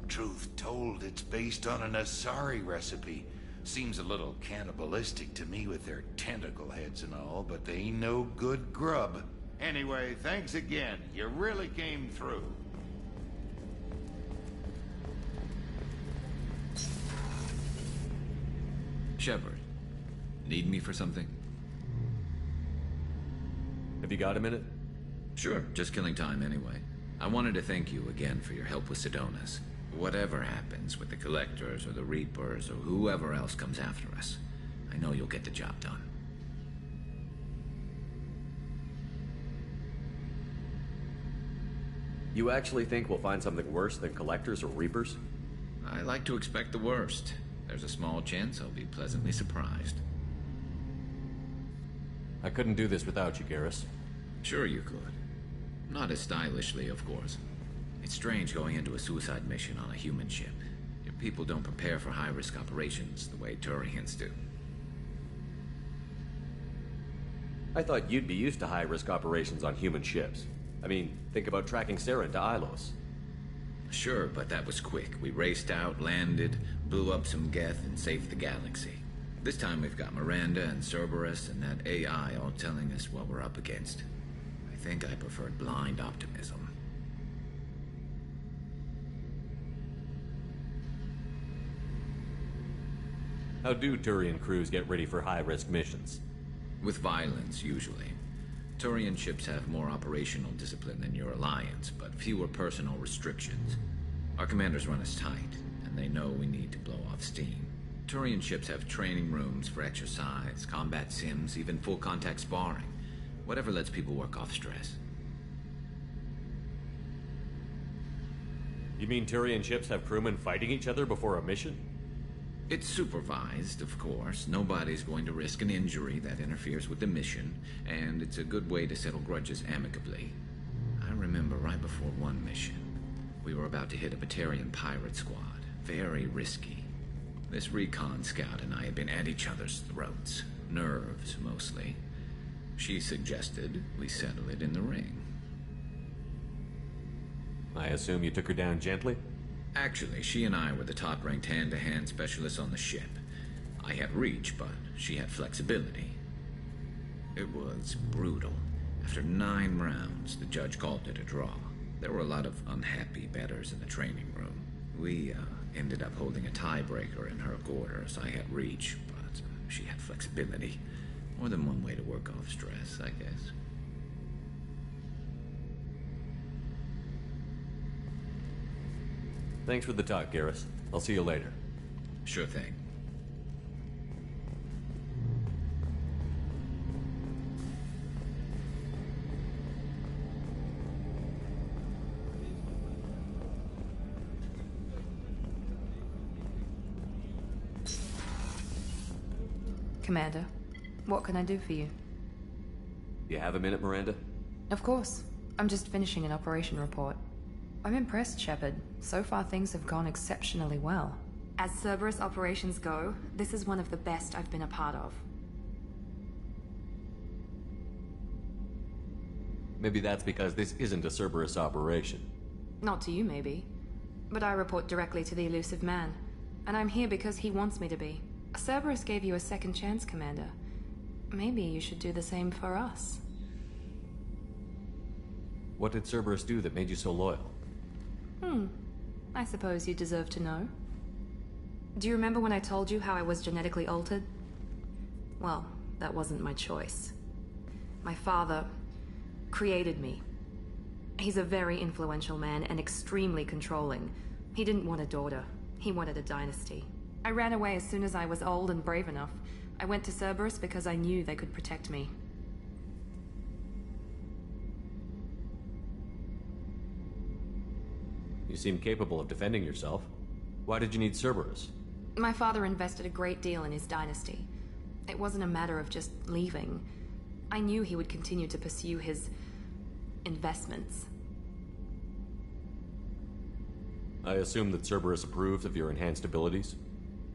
Truth told, it's based on an Asari recipe. Seems a little cannibalistic to me with their tentacle heads and all, but they ain't no good grub. Anyway, thanks again. You really came through. Shepard, need me for something? Have you got a minute? Sure, just killing time anyway. I wanted to thank you again for your help with Sedona's. Whatever happens with the Collectors or the Reapers or whoever else comes after us, I know you'll get the job done. You actually think we'll find something worse than Collectors or Reapers? I like to expect the worst. There's a small chance I'll be pleasantly surprised. I couldn't do this without you, Garrus. Sure you could. Not as stylishly, of course. It's strange going into a suicide mission on a human ship. Your people don't prepare for high-risk operations the way Turians do. I thought you'd be used to high-risk operations on human ships. I mean, think about tracking Saren to Ilos. Sure, but that was quick. We raced out, landed, blew up some Geth, and saved the galaxy. This time we've got Miranda and Cerberus and that AI all telling us what we're up against. I think I preferred blind optimism. How do Turian crews get ready for high-risk missions? With violence, usually. Turian ships have more operational discipline than your alliance, but fewer personal restrictions. Our commanders run us tight, and they know we need to blow off steam. Turian ships have training rooms for exercise, combat sims, even full-contact sparring. Whatever lets people work off stress. You mean Turian ships have crewmen fighting each other before a mission? It's supervised, of course. Nobody's going to risk an injury that interferes with the mission, and it's a good way to settle grudges amicably. I remember right before one mission, we were about to hit a Batarian pirate squad. Very risky. This recon scout and I had been at each other's throats. Nerves, mostly. She suggested we settle it in the ring. I assume you took her down gently? Actually, she and I were the top-ranked hand-to-hand specialists on the ship. I had reach, but she had flexibility. It was brutal. After 9 rounds, the judge called it a draw. There were a lot of unhappy bettors in the training room. We ended up holding a tiebreaker in her quarters. I had reach, but she had flexibility. More than one way to work off stress, I guess. Thanks for the talk, Garrus. I'll see you later. Sure thing. Commander, what can I do for you? You have a minute, Miranda? Of course. I'm just finishing an operation report. I'm impressed, Shepard. So far things have gone exceptionally well. As Cerberus operations go, this is one of the best I've been a part of. Maybe that's because this isn't a Cerberus operation. Not to you, maybe. But I report directly to the Elusive Man. And I'm here because he wants me to be. Cerberus gave you a second chance, Commander. Maybe you should do the same for us. What did Cerberus do that made you so loyal? I suppose you deserve to know. Do you remember when I told you how I was genetically altered? Well, that wasn't my choice. My father created me. He's a very influential man and extremely controlling. He didn't want a daughter. He wanted a dynasty. I ran away as soon as I was old and brave enough. I went to Cerberus because I knew they could protect me. You seem capable of defending yourself. Why did you need Cerberus? My father invested a great deal in his dynasty. It wasn't a matter of just leaving. I knew he would continue to pursue his investments. I assume that Cerberus approved of your enhanced abilities?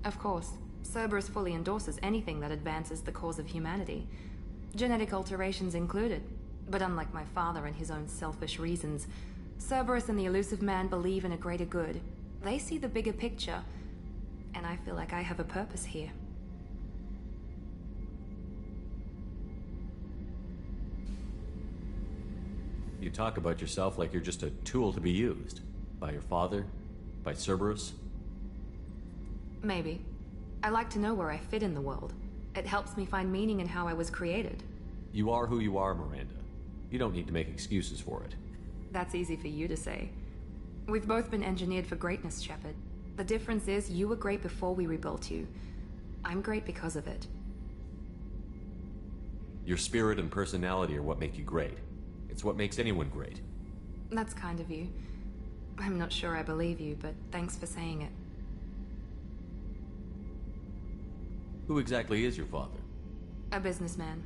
Of course. Cerberus fully endorses anything that advances the cause of humanity. Genetic alterations included. But unlike my father and his own selfish reasons, Cerberus and the Elusive Man believe in a greater good. They see the bigger picture, and I feel like I have a purpose here. You talk about yourself like you're just a tool to be used. By your father? By Cerberus? Maybe. I like to know where I fit in the world. It helps me find meaning in how I was created. You are who you are, Miranda. You don't need to make excuses for it. That's easy for you to say. We've both been engineered for greatness, Shepard. The difference is you were great before we rebuilt you. I'm great because of it. Your spirit and personality are what make you great. It's what makes anyone great. That's kind of you. I'm not sure I believe you, but thanks for saying it. Who exactly is your father? A businessman,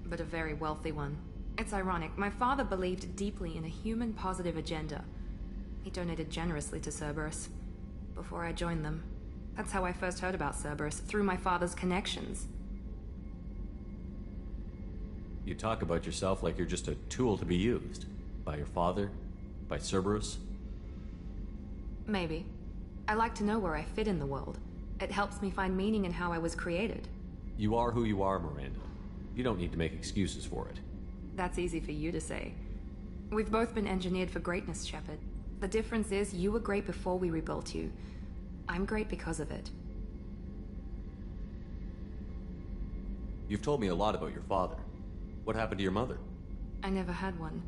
but a very wealthy one. It's ironic. My father believed deeply in a human-positive agenda. He donated generously to Cerberus before I joined them. That's how I first heard about Cerberus, through my father's connections. You talk about yourself like you're just a tool to be used. By your father? By Cerberus? Maybe. I like to know where I fit in the world. It helps me find meaning in how I was created. You are who you are, Miranda. You don't need to make excuses for it. That's easy for you to say. We've both been engineered for greatness, Shepard. The difference is you were great before we rebuilt you. I'm great because of it. You've told me a lot about your father. What happened to your mother? I never had one.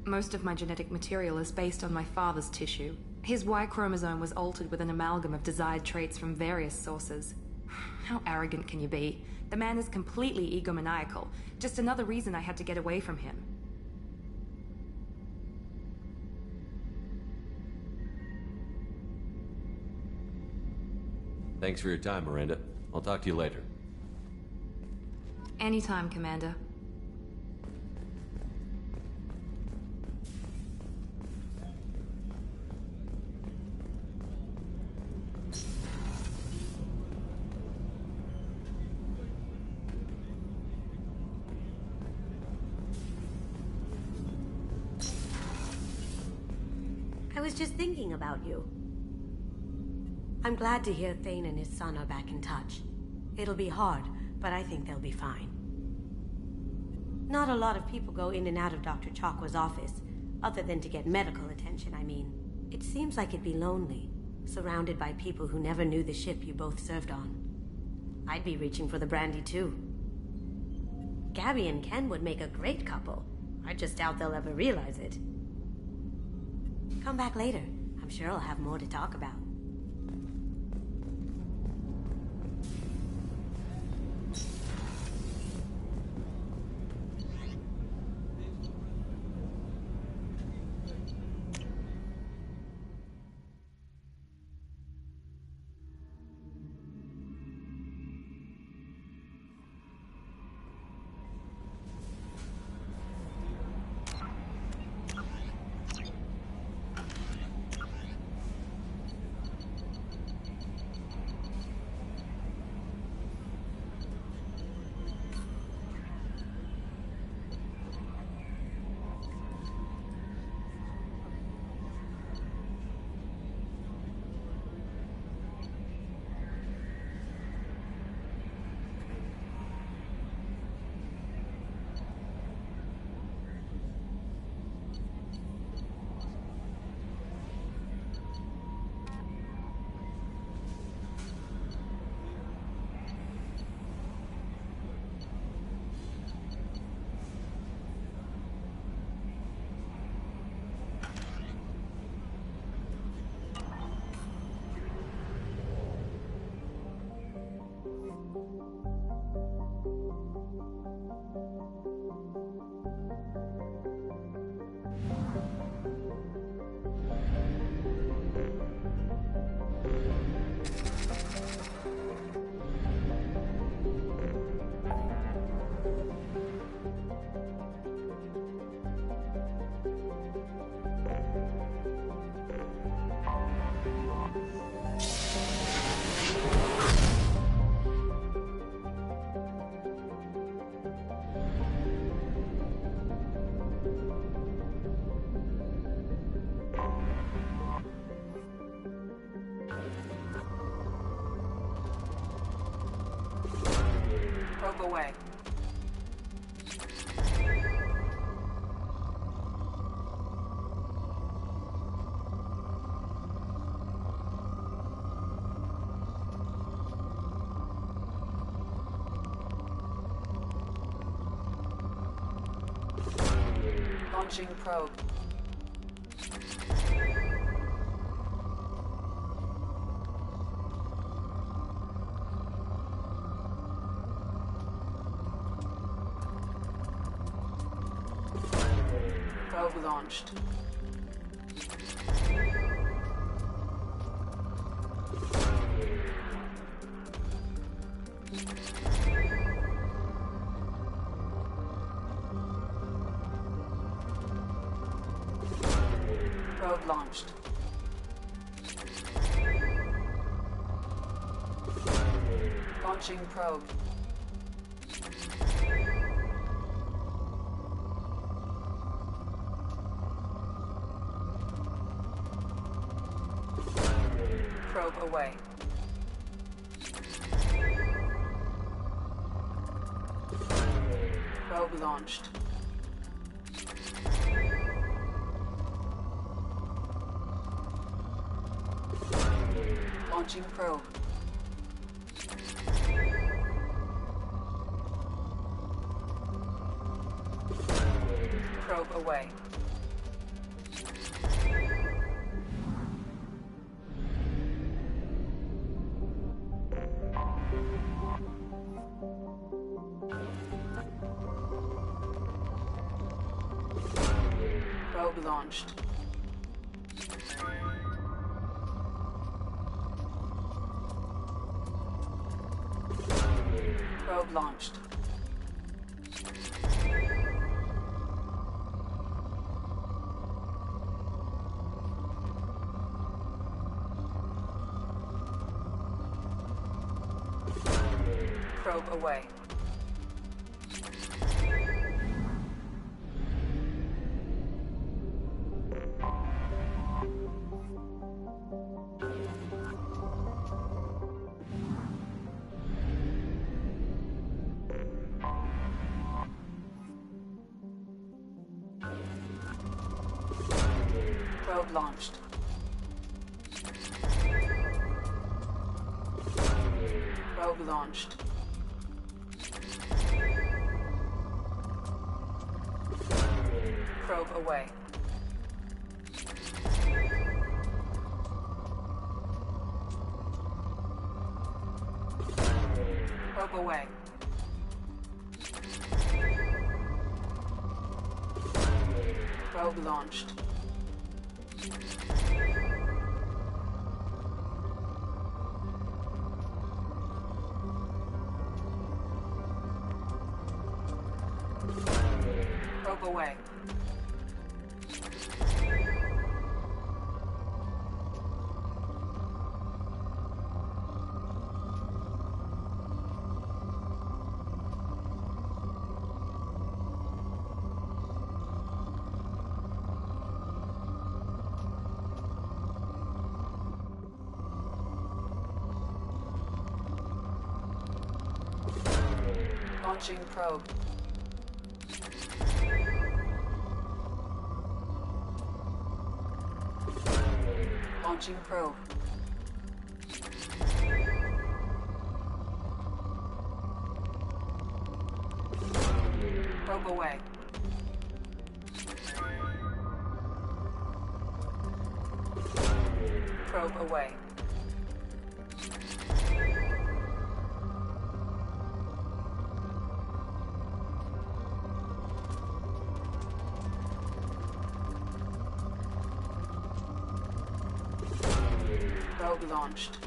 Most of my genetic material is based on my father's tissue. His Y chromosome was altered with an amalgam of desired traits from various sources. How arrogant can you be? The man is completely egomaniacal. Just another reason I had to get away from him. Thanks for your time, Miranda. I'll talk to you later. Anytime, Commander. I was just thinking about you. I'm glad to hear Thane and his son are back in touch. It'll be hard, but I think they'll be fine. Not a lot of people go in and out of Dr. Chakwa's office, other than to get medical attention, I mean. It seems like it'd be lonely, surrounded by people who never knew the ship you both served on. I'd be reaching for the brandy too. Gabby and Ken would make a great couple. I just doubt they'll ever realize it. Come back later. I'm sure I'll have more to talk about. Away. Launching probe. Probe launched. Probe launched. Launching probe. Probe away. Probe launched. Launching probe. Probe away. Probe launched. Probe launched. Probe away. Probe launched. Probe launched. Probe away. Probe away. Probe launched. Probe away. Launching probe. Launching probe. Probe away. Probe away. Probe launched.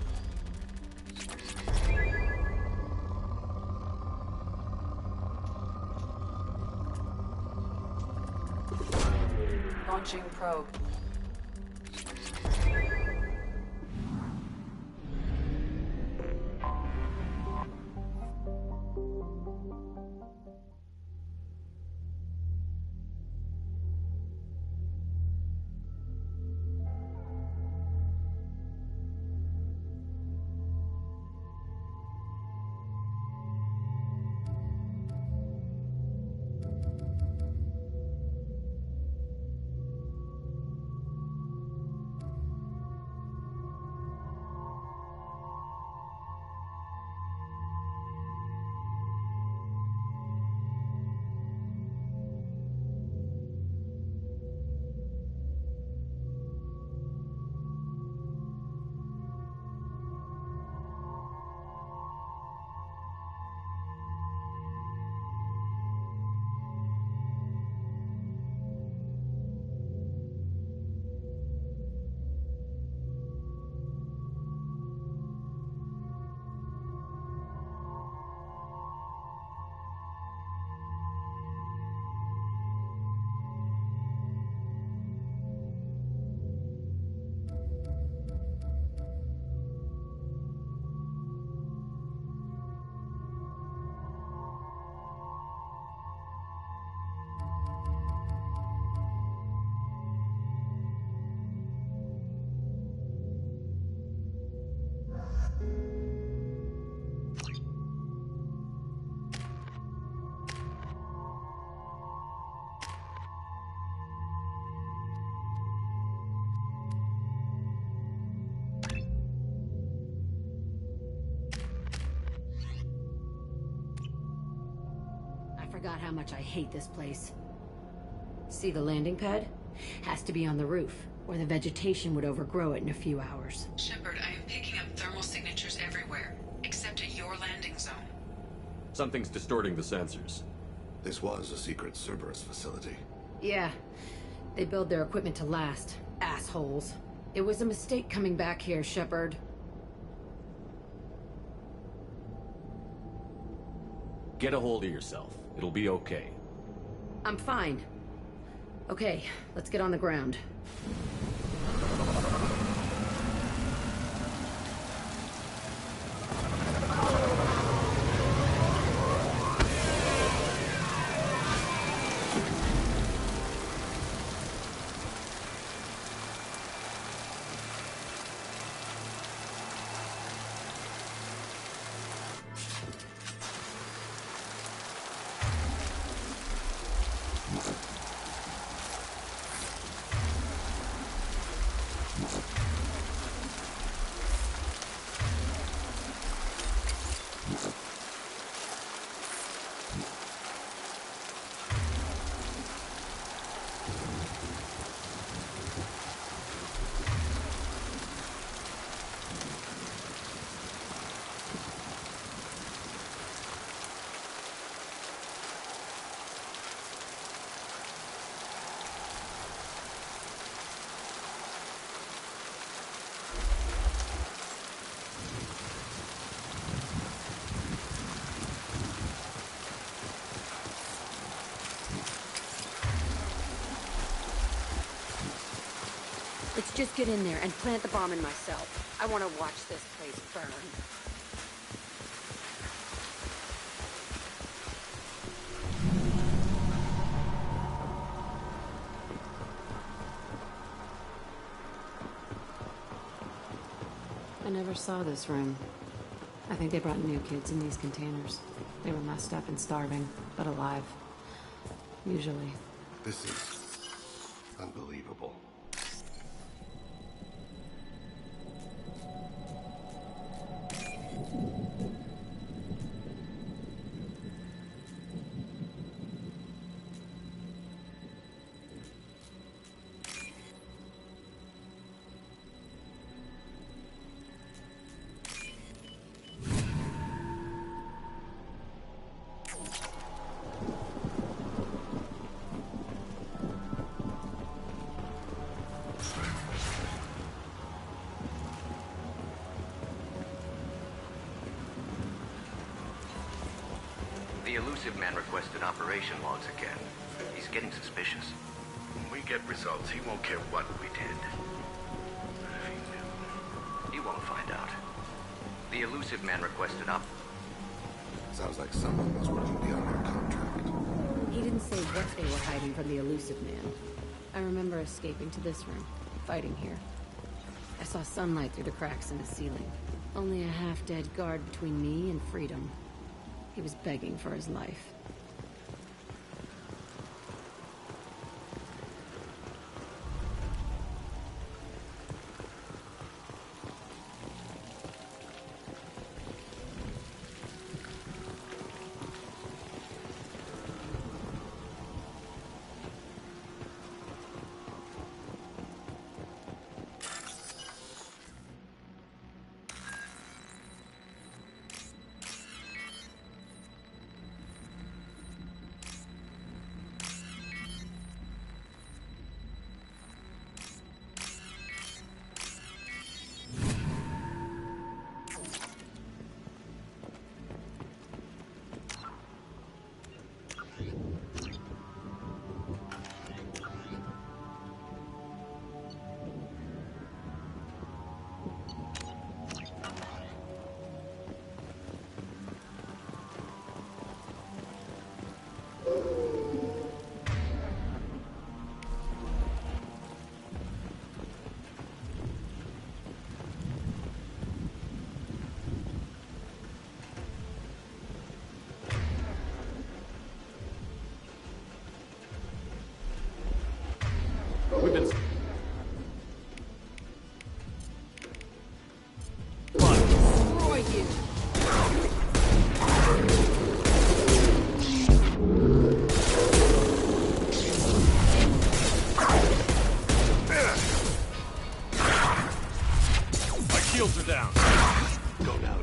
Launching probe. forgot how much I hate this place. See the landing pad? Has to be on the roof, or the vegetation would overgrow it in a few hours. Shepard, I am picking up thermal signatures everywhere, except at your landing zone. Something's distorting the sensors. This was a secret Cerberus facility. Yeah. They build their equipment to last. Assholes. It was a mistake coming back here, Shepard. Get a hold of yourself. It'll be okay. I'm fine. Okay, let's get on the ground. Let's just get in there and plant the bomb in myself. I want to watch this place burn. I never saw this room. I think they brought new kids in these containers. They were messed up and starving, but alive. Usually. This is unbelievable. The elusive man requested operation logs again. He's getting suspicious. When we get results, he won't care what we did. He won't find out. The elusive man requested op... Sounds like someone was working beyond their contract. He didn't say what they were hiding from the elusive man. I remember escaping to this room, fighting here. I saw sunlight through the cracks in the ceiling. Only a half-dead guard between me and freedom. He was begging for his life. shields are down. Go now.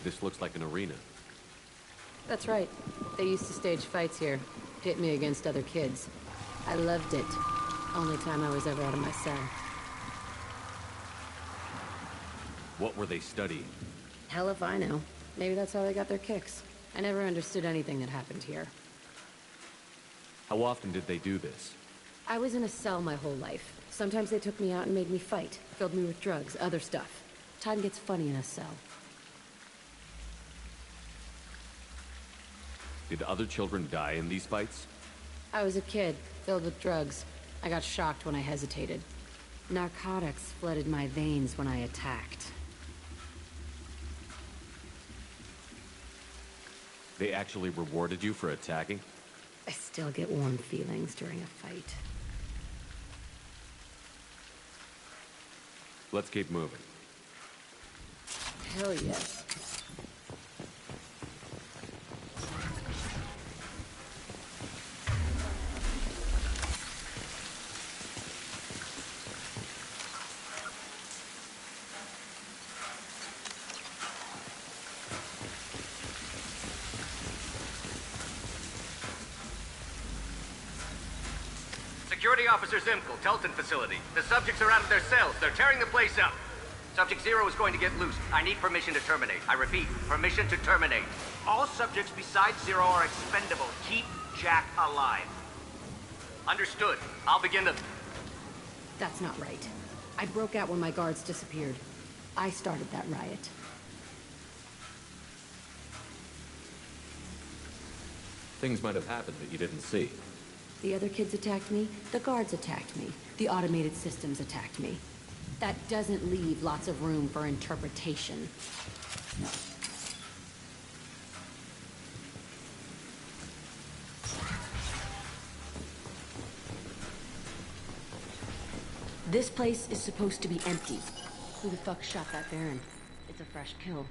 This looks like an arena. That's right. They used to stage fights here. Pit me against other kids. I loved it. Only time I was ever out of my cell. What were they studying? Hell if I know. Maybe that's how they got their kicks. I never understood anything that happened here. How often did they do this? I was in a cell my whole life. Sometimes they took me out and made me fight. Filled me with drugs, other stuff. Time gets funny in a cell. Did other children die in these fights? I was a kid, filled with drugs. I got shocked when I hesitated. Narcotics flooded my veins when I attacked. They actually rewarded you for attacking? I still get warm feelings during a fight. Let's keep moving. Hell yes. Security Officer Zimkel, Telton facility. The subjects are out of their cells. They're tearing the place up. Subject 0 is going to get loose. I need permission to terminate. I repeat, permission to terminate. All subjects besides 0 are expendable. Keep Jack alive. Understood. I'll begin to... That's not right. I broke out when my guards disappeared. I started that riot. Things might have happened that you didn't see. The other kids attacked me, the guards attacked me, the automated systems attacked me. That doesn't leave lots of room for interpretation. This place is supposed to be empty. Who the fuck shot that Baron? It's a fresh kill.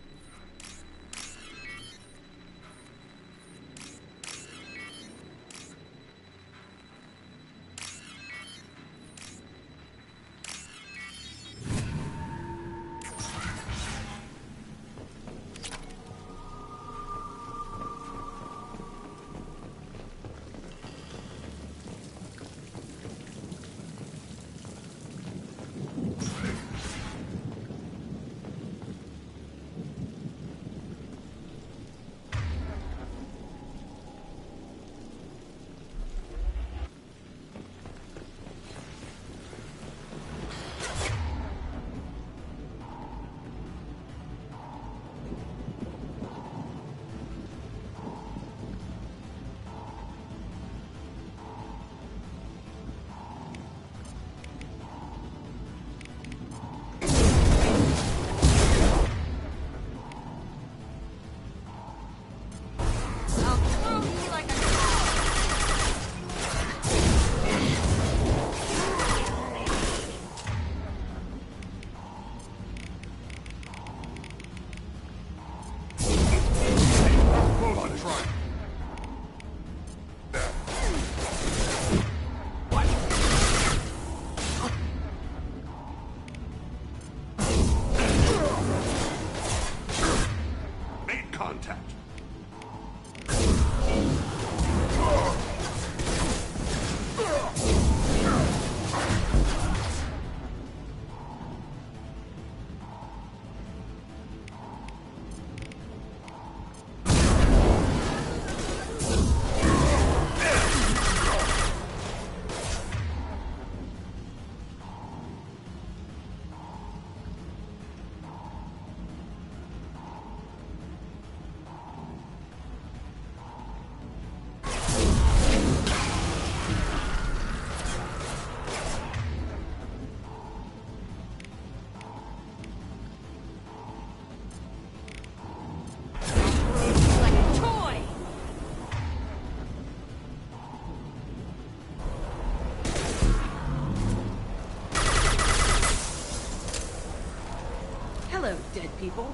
dead people?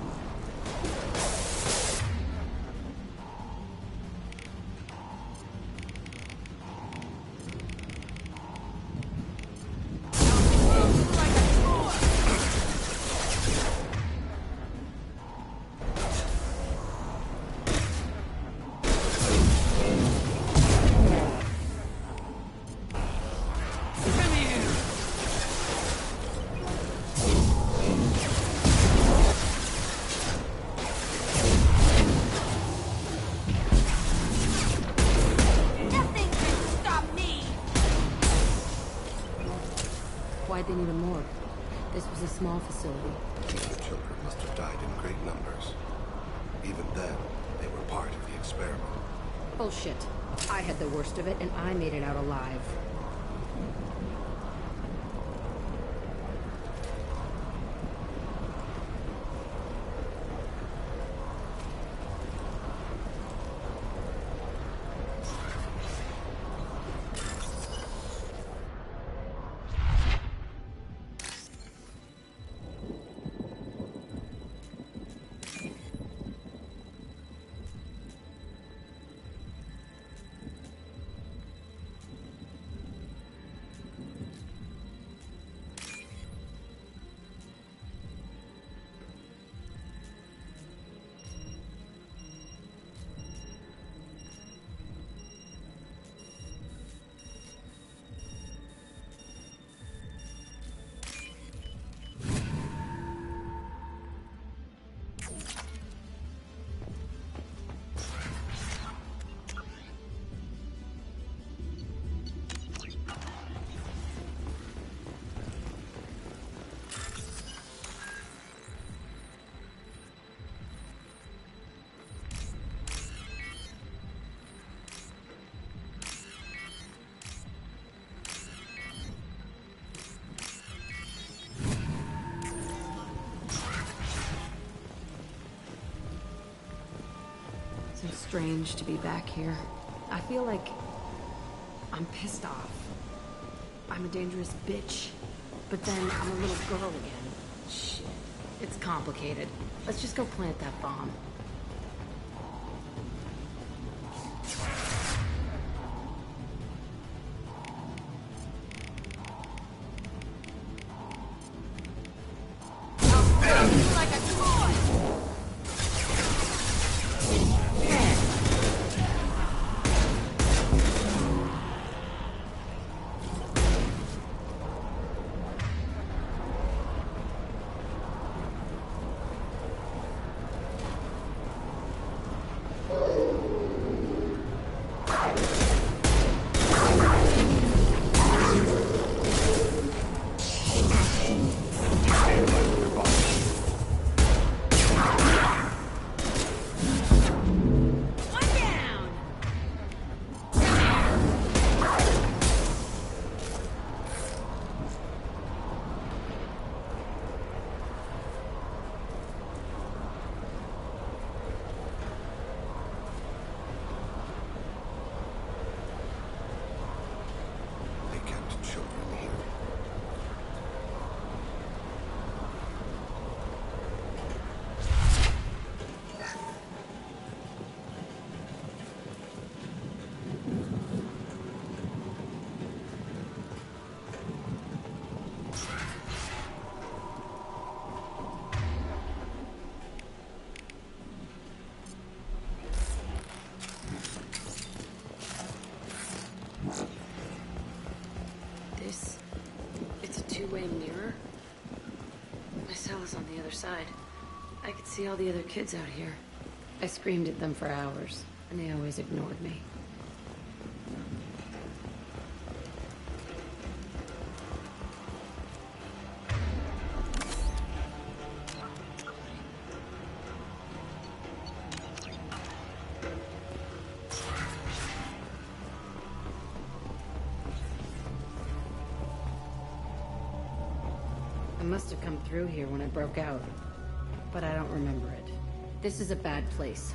Why'd they need a morgue? This was a small facility. The children must have died in great numbers. Even then, they were part of the experiment. Bullshit. I had the worst of it, and I made it out alive. So strange to be back here. I feel like I'm pissed off. I'm a dangerous bitch. But then I'm a little girl again. Shit. It's complicated. Let's just go plant that bomb. It's a two-way mirror. My cell is on the other side. I could see all the other kids out here. I screamed at them for hours, and they always ignored me. I must have come through here when I broke out, but I don't remember it. This is a bad place.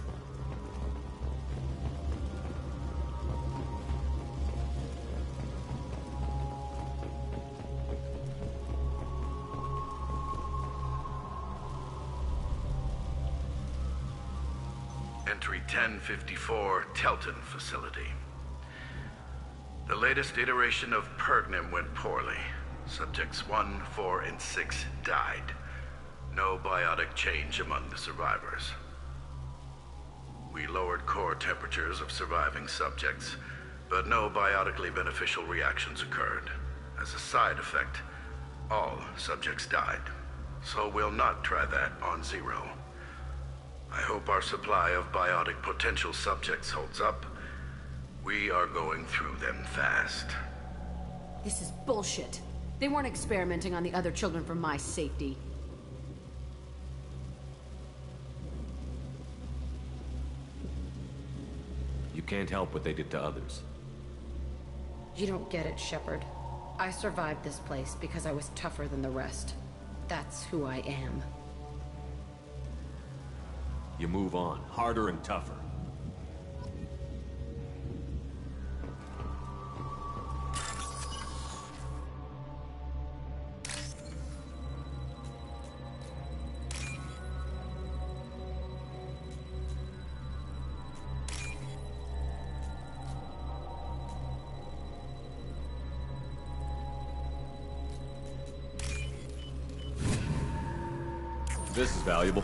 Entry 1054, Telton facility. The latest iteration of Pergnim went poorly. Subjects 1, 4, and 6 died. No biotic change among the survivors. We lowered core temperatures of surviving subjects, but no biotically beneficial reactions occurred. As a side effect, all subjects died. So we'll not try that on Zero. I hope our supply of biotic potential subjects holds up. We are going through them fast. This is bullshit. They weren't experimenting on the other children for my safety. You can't help what they did to others. You don't get it, Shepard. I survived this place because I was tougher than the rest. That's who I am. You move on, harder and tougher. This is valuable.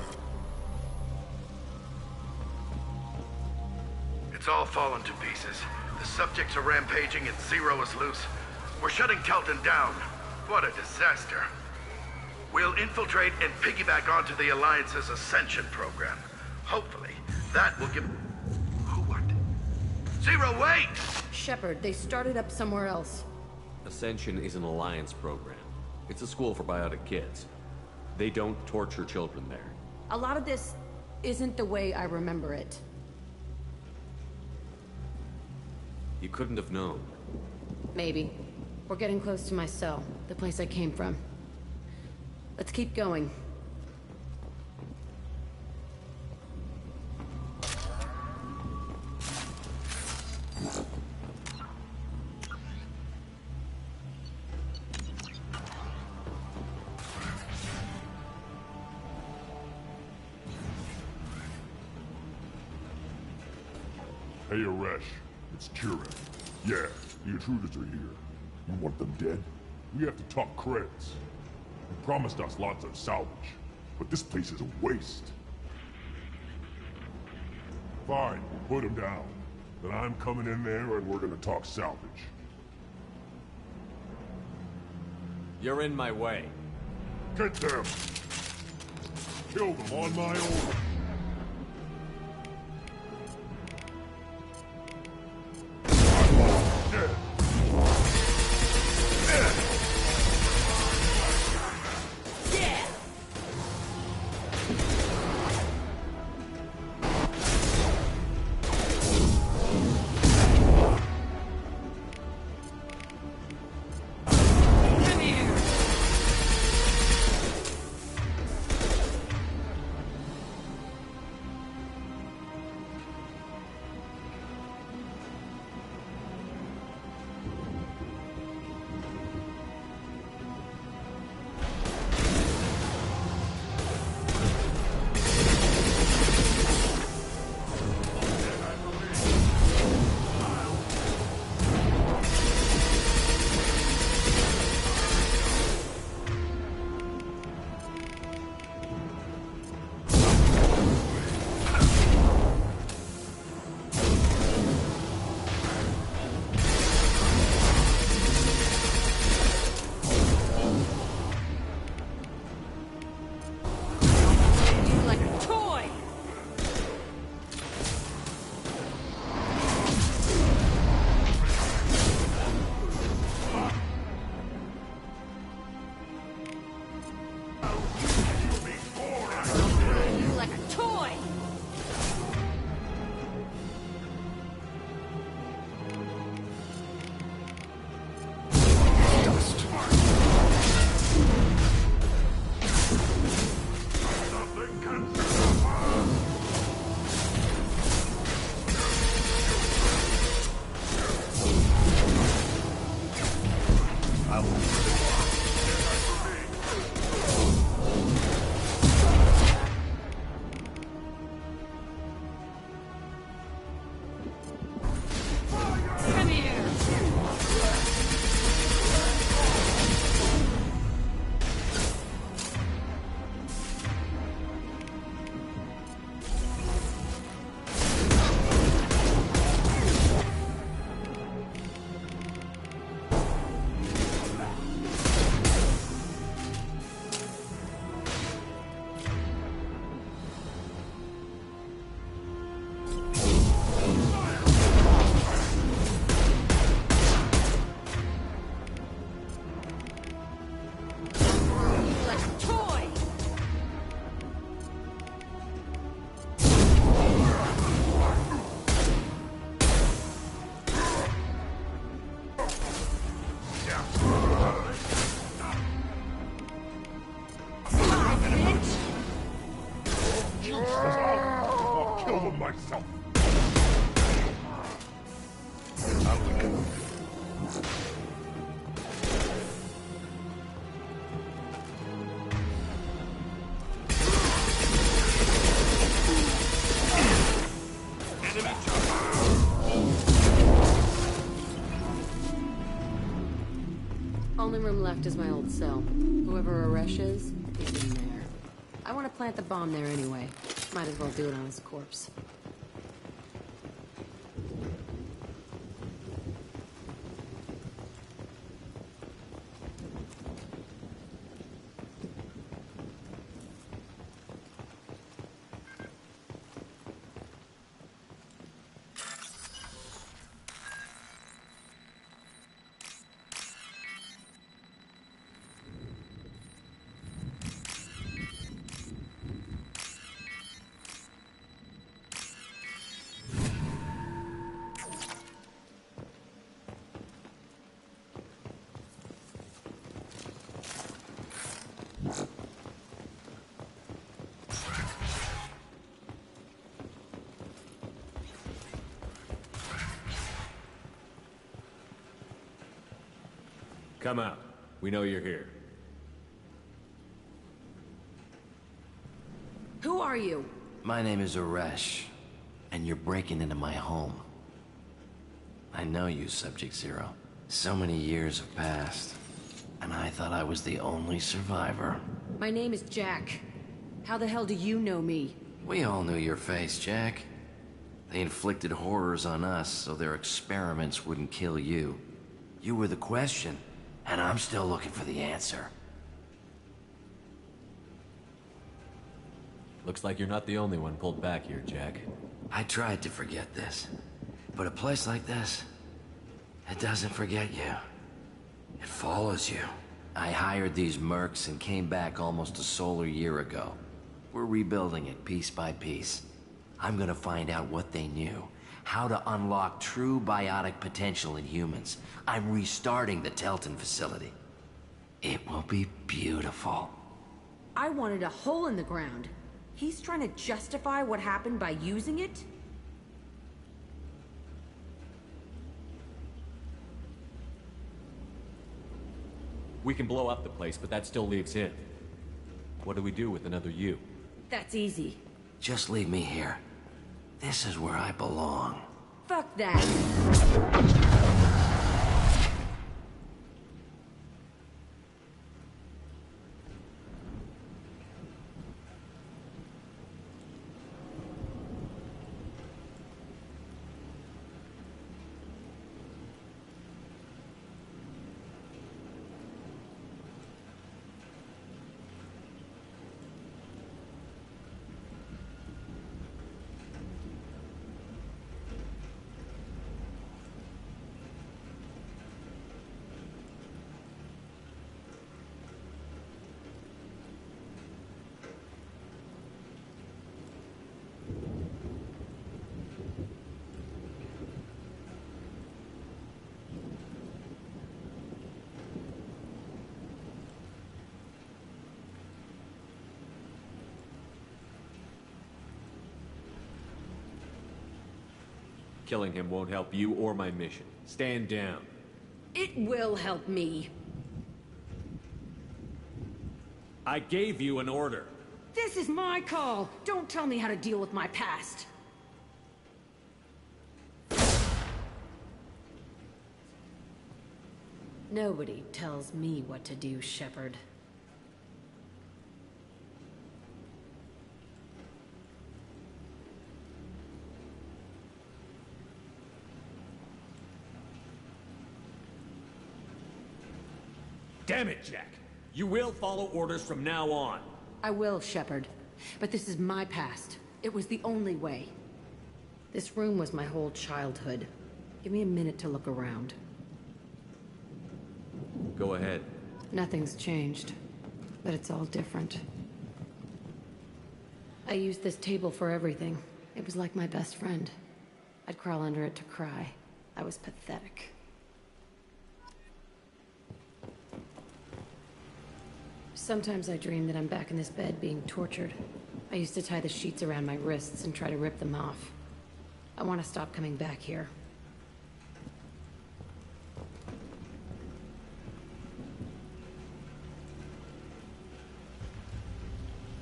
It's all fallen to pieces. The subjects are rampaging and Zero is loose. We're shutting Telton down. What a disaster. We'll infiltrate and piggyback onto the Alliance's Ascension program. Hopefully, that will give... What? Zero, wait! Shepard, they started up somewhere else. Ascension is an Alliance program. It's a school for biotic kids. They don't torture children there. A lot of this isn't the way I remember it. You couldn't have known. Maybe. We're getting close to my cell, the place I came from. Let's keep going. Hey, Aresh. It's Kira. Yeah, the intruders are here. You want them dead? We have to talk credits. You promised us lots of salvage, but this place is a waste. Fine, put them down. Then I'm coming in there and we're gonna talk salvage. You're in my way. Get them! Kill them on my order. I'll kill them myself. Out we go. Only room left is my old cell. Whoever Aresh is in there. I want to plant the bomb there anyway. Might as well do it on his corpse. Come out. We know you're here. Who are you? My name is Aresh, and you're breaking into my home. I know you, Subject Zero. So many years have passed, and I thought I was the only survivor. My name is Jack. How the hell do you know me? We all knew your face, Jack. They inflicted horrors on us so their experiments wouldn't kill you. You were the question, and I'm still looking for the answer. Looks like you're not the only one pulled back here, Jack. I tried to forget this, but a place like this, it doesn't forget you. It follows you. I hired these mercs and came back almost a solar year ago. We're rebuilding it piece by piece. I'm gonna find out what they knew, how to unlock true biotic potential in humans. I'm restarting the Telton facility. It will be beautiful. I wanted a hole in the ground. He's trying to justify what happened by using it? We can blow up the place, but that still leaves him. What do we do with another you? That's easy. Just leave me here. This is where I belong. Fuck that. Killing him won't help you or my mission. Stand down. It will help me. I gave you an order. This is my call. Don't tell me how to deal with my past. Nobody tells me what to do, Shepard. Damn it, Jack. You will follow orders from now on. I will, Shepard. But this is my past. It was the only way. This room was my whole childhood. Give me a minute to look around. Go ahead. Nothing's changed, but it's all different. I used this table for everything. It was like my best friend. I'd crawl under it to cry. I was pathetic. Sometimes I dream that I'm back in this bed being tortured. I used to tie the sheets around my wrists and try to rip them off. I want to stop coming back here.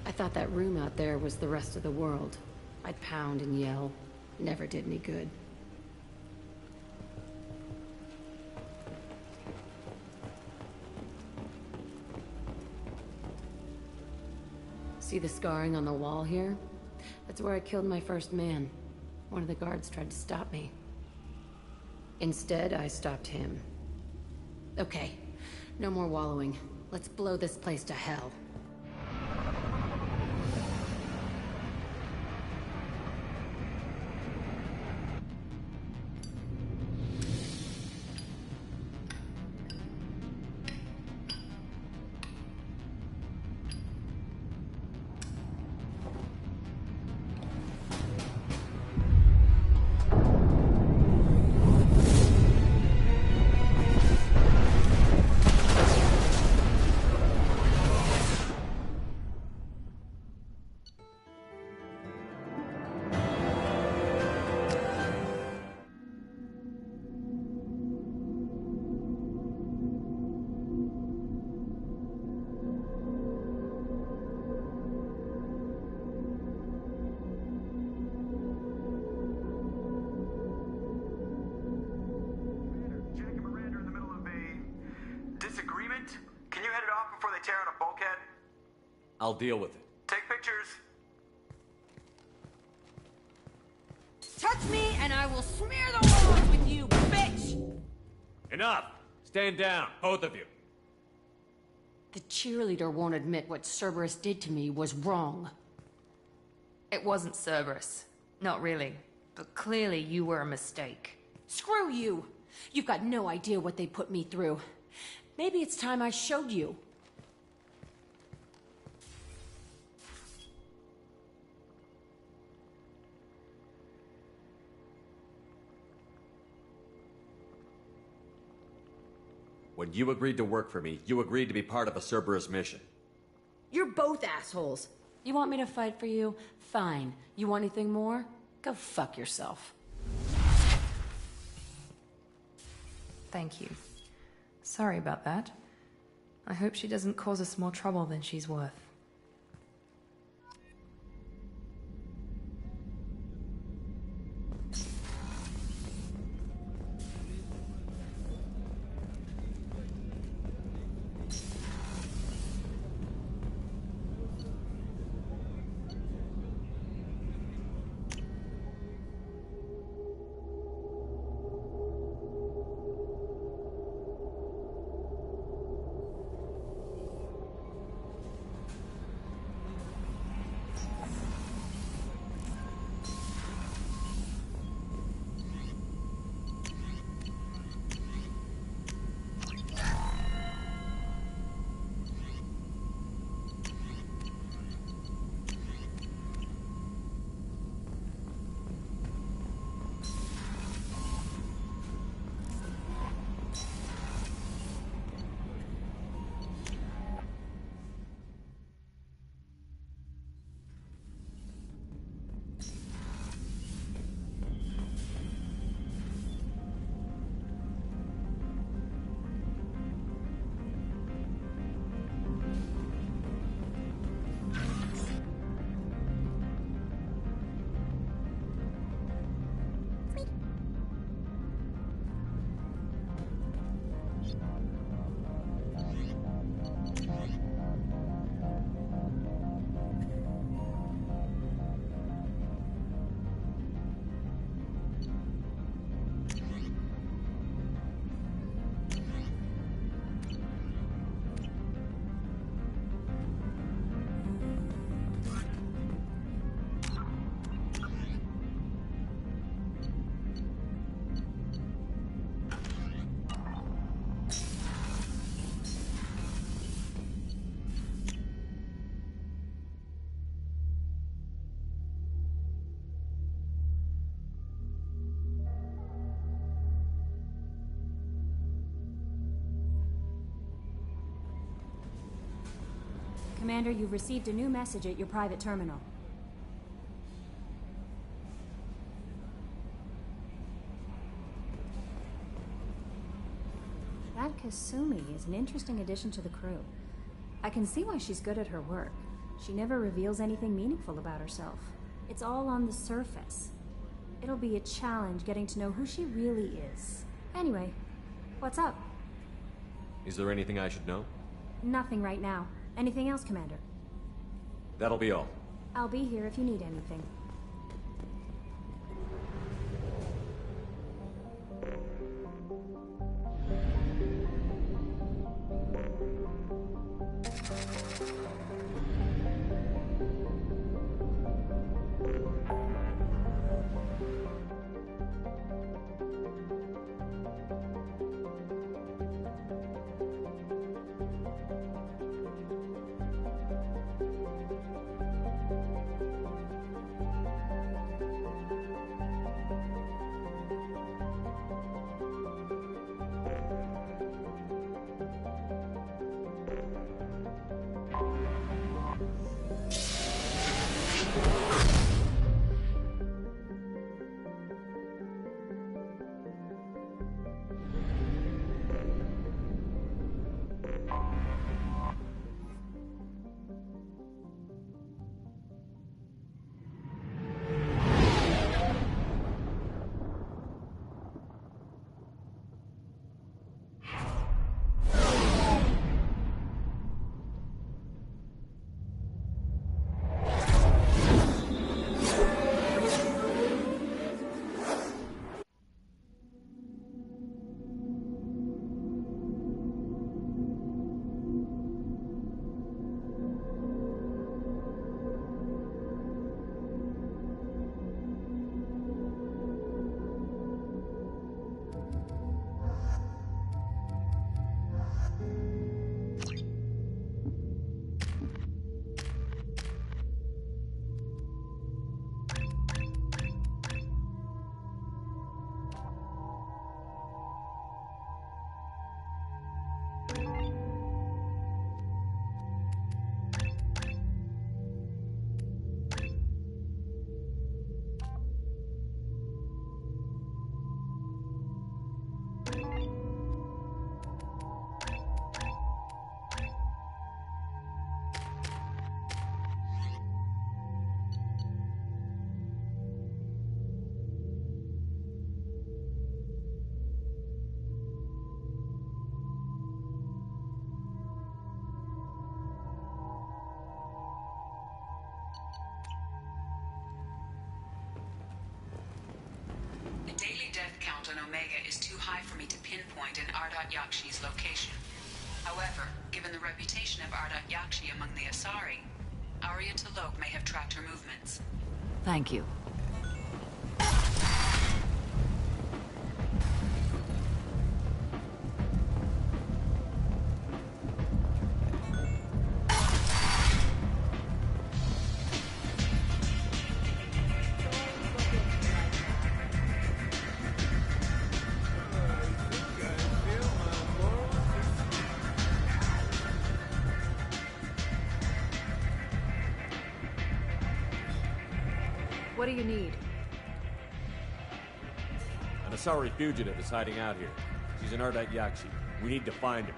I thought that room out there was the rest of the world. I'd pound and yell. Never did any good. See the scarring on the wall here? That's where I killed my first man. One of the guards tried to stop me. Instead, I stopped him. Okay, no more wallowing. Let's blow this place to hell. I'll deal with it. Take pictures. Touch me and I will smear the walls with you, bitch! Enough! Stand down, both of you. The cheerleader won't admit what Cerberus did to me was wrong. It wasn't Cerberus. Not really. But clearly you were a mistake. Screw you! You've got no idea what they put me through. Maybe it's time I showed you. When you agreed to work for me, you agreed to be part of a Cerberus mission. You're both assholes. You want me to fight for you? Fine. You want anything more? Go fuck yourself. Thank you. Sorry about that. I hope she doesn't cause us more trouble than she's worth. Commander, you've received a new message at your private terminal. Kasumi is an interesting addition to the crew. I can see why she's good at her work. She never reveals anything meaningful about herself. It's all on the surface. It'll be a challenge getting to know who she really is. Anyway, what's up? Is there anything I should know? Nothing right now. Anything else, Commander? That'll be all. I'll be here if you need anything. On Omega is too high for me to pinpoint an Ardat Yakshi's location. However, given the reputation of Ardat Yakshi among the Asari, Arya T'Loak may have tracked her movements. Thank you. What do you need? An Asari fugitive is hiding out here. She's an Ardat Yakshi. We need to find her.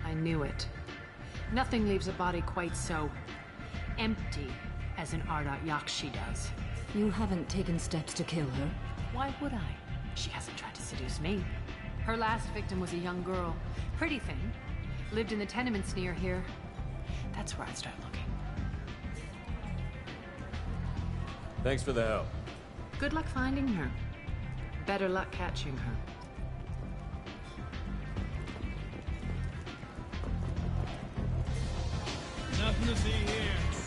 I knew it. Nothing leaves a body quite so empty as an Ardat Yakshi does. You haven't taken steps to kill her? Why would I? She hasn't tried to seduce me. Her last victim was a young girl. Pretty thing. Lived in the tenements near here. That's where I'd start looking. Thanks for the help. Good luck finding her. Better luck catching her. Nothing to see here.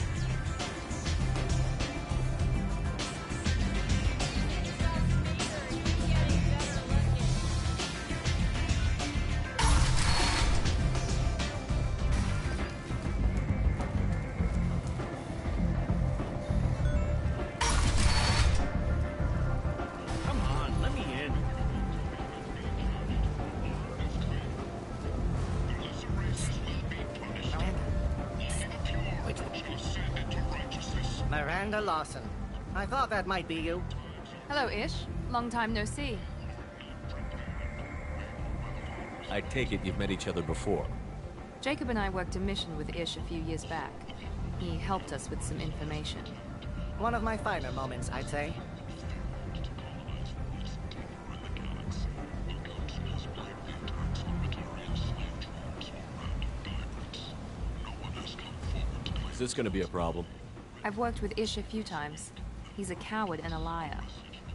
Lawson. I thought that might be you. Hello, Ish. Long time no see. I take it you've met each other before. Jacob and I worked a mission with Ish a few years back. He helped us with some information. One of my finer moments, I'd say. Is this gonna be a problem? I've worked with Ish a few times. He's a coward and a liar,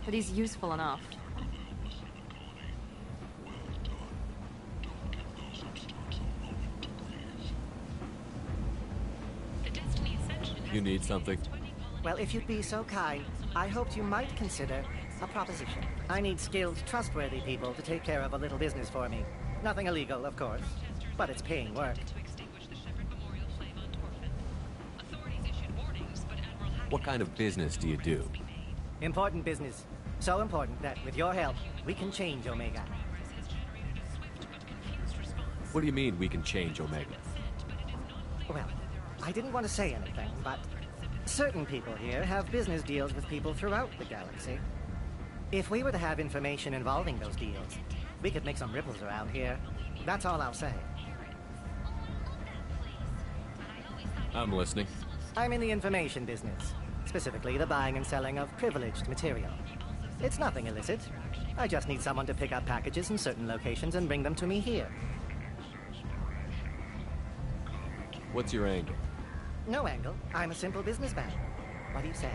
but he's useful enough. You need something? Well, if you'd be so kind, I hoped you might consider a proposition. I need skilled, trustworthy people to take care of a little business for me. Nothing illegal, of course, but it's paying work. What kind of business do you do? Important business. So important that, with your help, we can change Omega. What do you mean we can change Omega? Well, I didn't want to say anything, but certain people here have business deals with people throughout the galaxy. If we were to have information involving those deals, we could make some ripples around here. That's all I'll say. I'm listening. I'm in the information business, specifically the buying and selling of privileged material. It's nothing illicit. I just need someone to pick up packages in certain locations and bring them to me here. What's your angle? No angle. I'm a simple businessman. What do you say?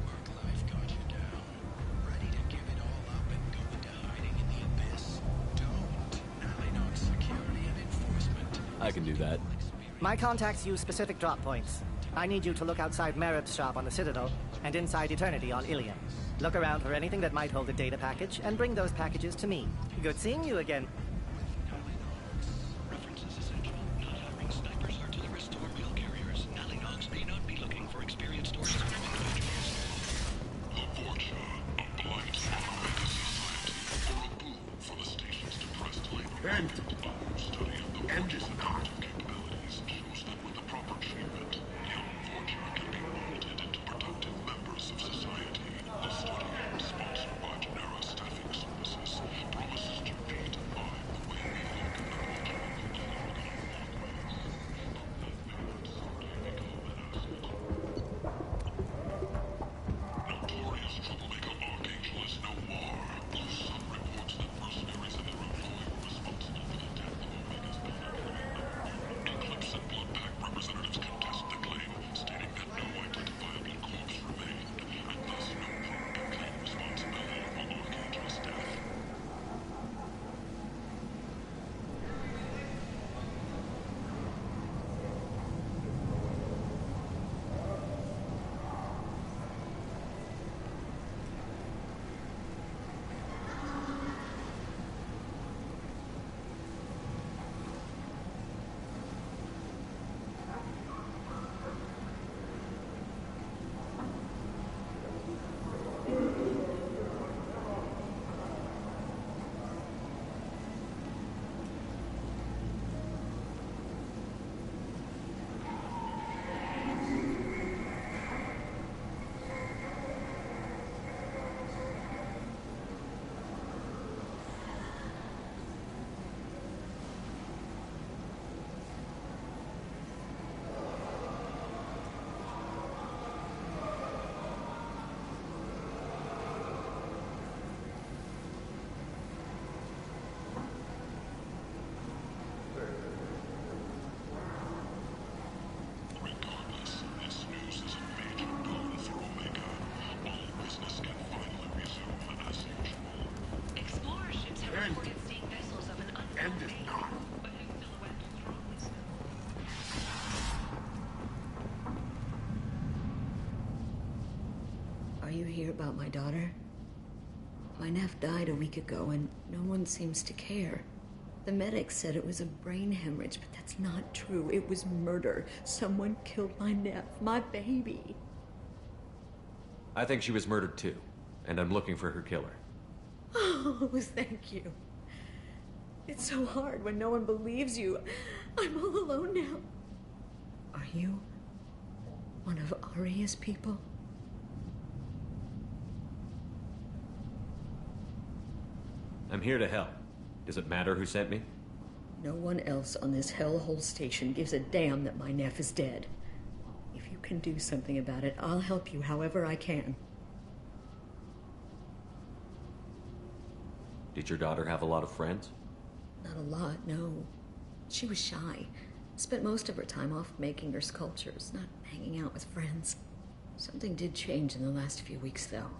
Work-life got you down. Ready to give it all up and go into hiding in the abyss? Don't. Alinox security and enforcement. I can do that. My contacts use specific drop points. I need you to look outside Merib's shop on the Citadel and inside Eternity on Ilium. Look around for anything that might hold a data package and bring those packages to me. Good seeing you again. References essential. Not hiring snipers, artillerists, or mail carriers. Alinox may not be looking for experienced or skilled individuals. The Vorcha, a blight on Omega society, or a boon for the station's depressed labor. And study of the Vorcha's cognitive capabilities shows that with the proper treatment, young Vorcha can be molded into productive members of society. The study, sponsored by Genera Staffing Services, promises to redefine the way we look at the Notorious troublemaker Archangel is no more. Blue Sun reports that mercenaries and their employee were responsible for the death of Omega's bounty. Eclipse and Bloodpack representatives contest the claim, stating that no identifiable corpse remained, and thus no group can claim responsibility for Archangel's death. Regardless, this news is a major boon for Omega. All business can finally resume as usual. Explorer ships have reported seeing vessels of an unknown End it now. Are you here about my daughter? My nephew died a week ago and no one seems to care. The medics said it was a brain hemorrhage, but that's not true. It was murder. Someone killed my nephew, my baby. I think she was murdered too, and I'm looking for her killer. Oh, thank you. It's so hard when no one believes you. I'm all alone now. Are you one of Aria's people? I'm here to help. Does it matter who sent me? No one else on this hellhole station gives a damn that my nephew is dead. If you can do something about it, I'll help you however I can. Did your daughter have a lot of friends? Not a lot, no. She was shy. Spent most of her time off making her sculptures, not hanging out with friends. Something did change in the last few weeks, though.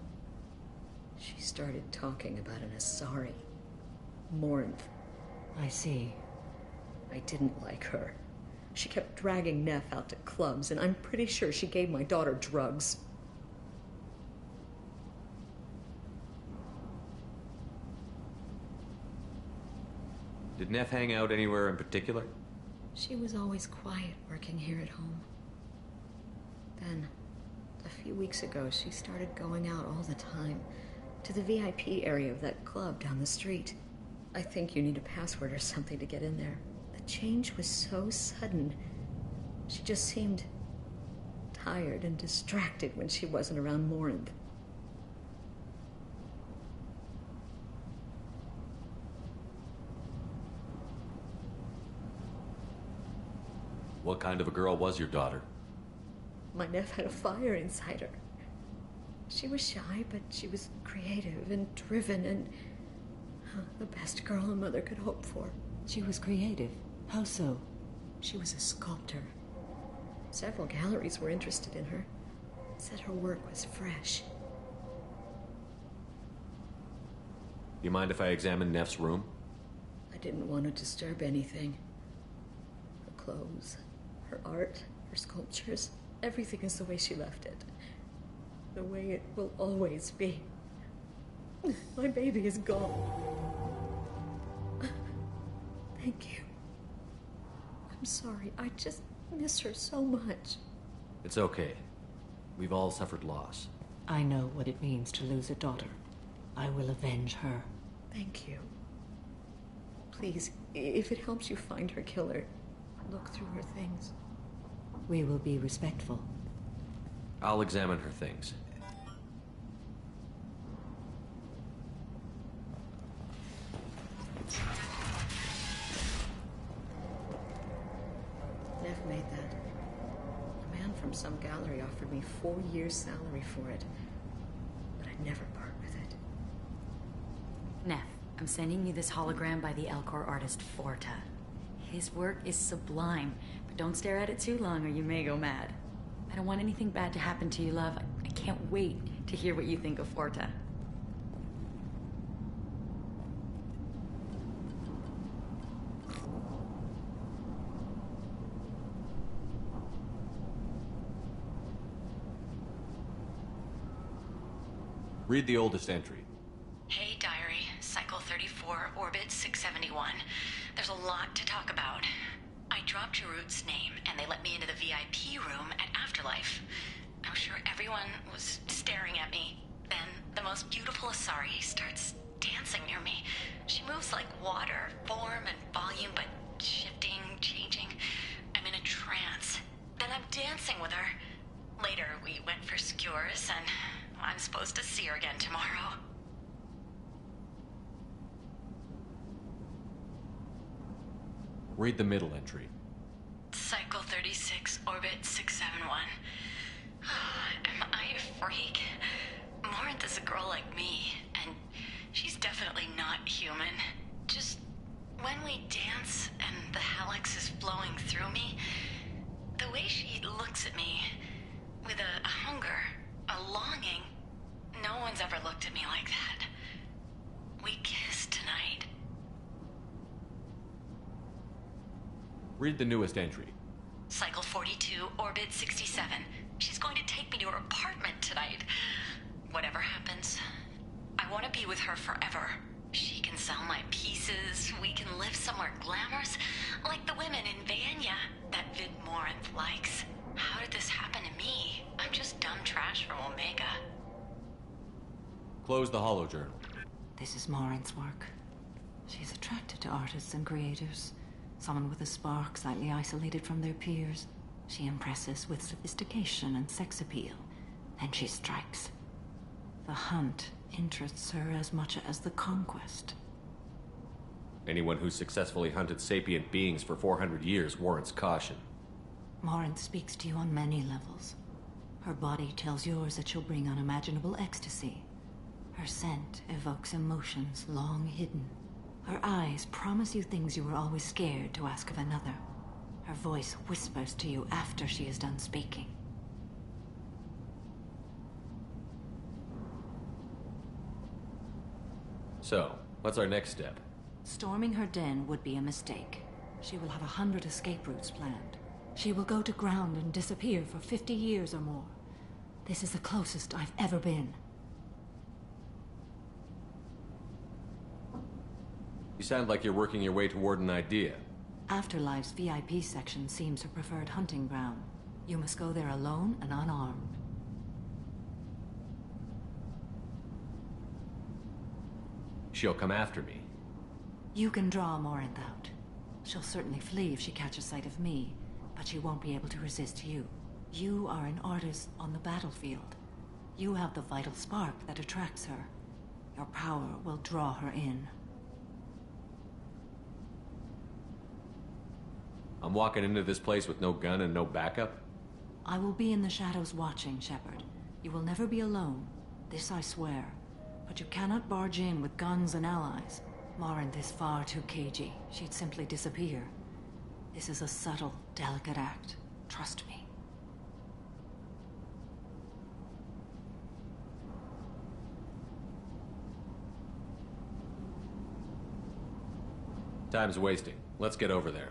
She started talking about an Asari. Morinth. I see. I didn't like her. She kept dragging Neff out to clubs, and I'm pretty sure she gave my daughter drugs. Did Neff hang out anywhere in particular? She was always quiet working here at home. Then, a few weeks ago, she started going out all the time to the VIP area of that club down the street. I think you need a password or something to get in there. The change was so sudden. She just seemed tired and distracted when she wasn't around Morinth. What kind of a girl was your daughter? My nephew had a fire inside her. She was shy, but she was creative and driven and the best girl a mother could hope for. She was creative. How so? She was a sculptor. Several galleries were interested in her. Said her work was fresh. Do you mind if I examine Neff's room? I didn't want to disturb anything. Her clothes, her art, her sculptures, everything is the way she left it. The way it will always be. My baby is gone. Thank you. I'm sorry. I just miss her so much. It's okay. We've all suffered loss. I know what it means to lose a daughter. I will avenge her. Thank you. Please, if it helps you find her killer, look through her things. We will be respectful. I'll examine her things. Neff made that. A man from some gallery offered me 4 years' salary for it, but I'd never part with it. Neff, I'm sending you this hologram by the Elcor artist Forta. His work is sublime, but don't stare at it too long or you may go mad. I don't want anything bad to happen to you, love. I can't wait to hear what you think of Forta. Read the oldest entry. Hey, Diary. Cycle 34, Orbit 671. There's a lot to talk about. I dropped Jarut's name, and they let me into the VIP room at Afterlife. I'm sure everyone was staring at me. Then, the most beautiful Asari starts dancing near me. She moves like water, form and volume, but shifting, changing. I'm in a trance. Then I'm dancing with her. Later, we went for skewers, and I'm supposed to see her again tomorrow. Read the middle entry. Cycle 36, Orbit 671. Am I a freak? Morinth is a girl like me, and she's definitely not human. Just when we dance and the helix is flowing through me, the way she looks at me, with a hunger, a longing, no one's ever looked at me like that. We kissed tonight. Read the newest entry. Cycle 42, Orbit 67. She's going to take me to her apartment tonight. Whatever happens, I want to be with her forever. She can sell my pieces. We can live somewhere glamorous, like the women in Vanya that Vid Morinth likes. How did this happen to me? I'm just dumb trash from Omega. Close the holojournal. This is Morinth's work. She's attracted to artists and creators. Someone with a spark, slightly isolated from their peers. She impresses with sophistication and sex appeal. Then she strikes. The hunt interests her as much as the conquest. Anyone who's successfully hunted sapient beings for 400 years warrants caution. Morinth speaks to you on many levels. Her body tells yours that she'll bring unimaginable ecstasy. Her scent evokes emotions long hidden. Her eyes promise you things you were always scared to ask of another. Her voice whispers to you after she is done speaking. So, what's our next step? Storming her den would be a mistake. She will have 100 escape routes planned. She will go to ground and disappear for 50 years or more. This is the closest I've ever been. You sound like you're working your way toward an idea. Afterlife's VIP section seems her preferred hunting ground. You must go there alone and unarmed. She'll come after me. You can draw Morinth out. She'll certainly flee if she catches sight of me, but she won't be able to resist you. You are an artist on the battlefield. You have the vital spark that attracts her. Your power will draw her in. I'm walking into this place with no gun and no backup? I will be in the shadows watching, Shepard. You will never be alone. This I swear. But you cannot barge in with guns and allies. Morinth is far too cagey. She'd simply disappear. This is a subtle, delicate act. Trust me. Time's wasting. Let's get over there.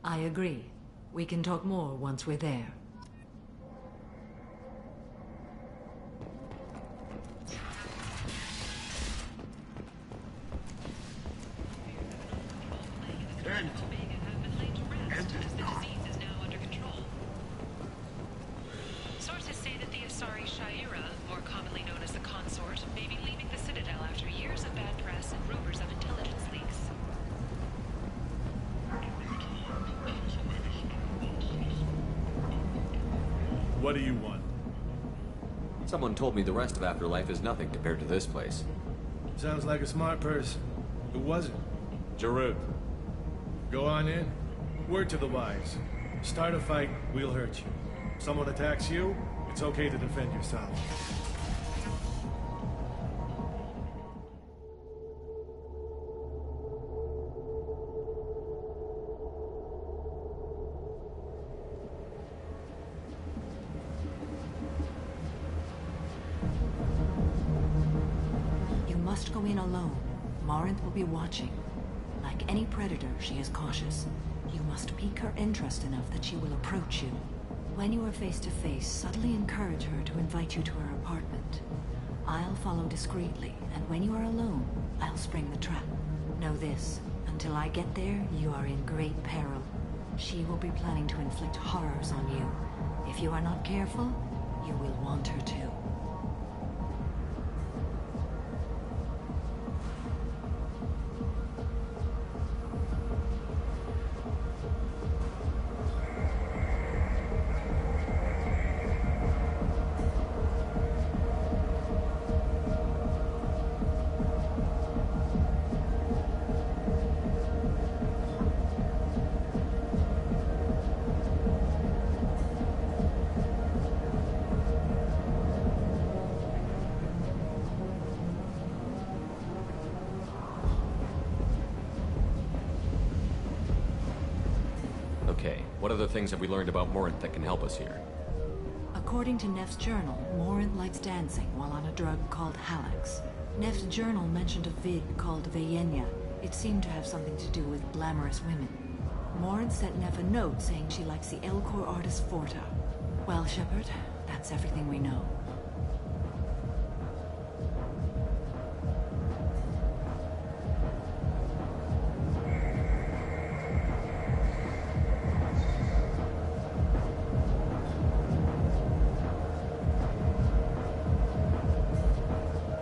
I agree. We can talk more once we're there. Sources say that the Asari Shaira, more commonly known as the Consort, may be leaving the Citadel after years of bad press and rumors of intelligence leaks. What do you want? Someone told me the rest of Afterlife is nothing compared to this place. Sounds like a smart person. Who was it? Jarut. Go on in. Word to the wise. Start a fight, we'll hurt you. Someone attacks you, it's okay to defend yourself. You must go in alone. Morinth will be watching. Like any predator, she is cautious. You must pique her interest enough that she will approach you. When you are face to face, subtly encourage her to invite you to her apartment. I'll follow discreetly, and when you are alone, I'll spring the trap. Know this, until I get there, you are in great peril. She will be planning to inflict horrors on you. If you are not careful, you will want her to. Okay, what other things have we learned about Morinth that can help us here? According to Neff's journal, Morinth likes dancing while on a drug called Halax. Neff's journal mentioned a vid called Veyenya. It seemed to have something to do with glamorous women. Morinth sent Neff a note saying she likes the Elcor artist Forta. Well, Shepard, that's everything we know.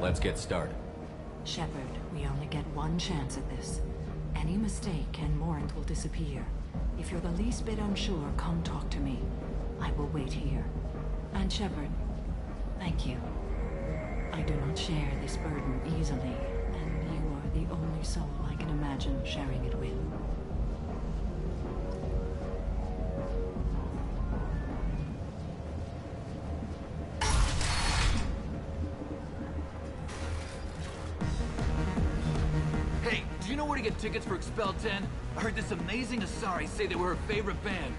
Let's get started. Shepard, we only get one chance at this. Any mistake and Morinth will disappear. If you're the least bit unsure, come talk to me. I will wait here. And Shepard, thank you. I do not share this burden easily, and you are the only soul I can can imagine sharing it with. Hey, do you know where to get tickets for Expel 10? I heard this amazing Asari say they were her favorite band.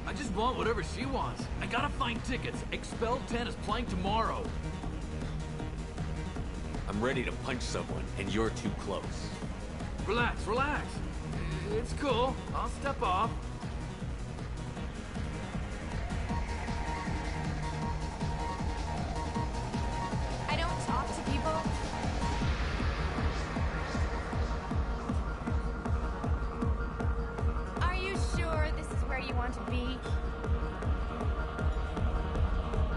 I just want whatever she wants. I gotta find tickets. Expel 10 is playing tomorrow. I'm ready to punch someone, and you're too close. Relax, relax. It's cool. I'll step off. I don't talk to people. Are you sure this is where you want to be?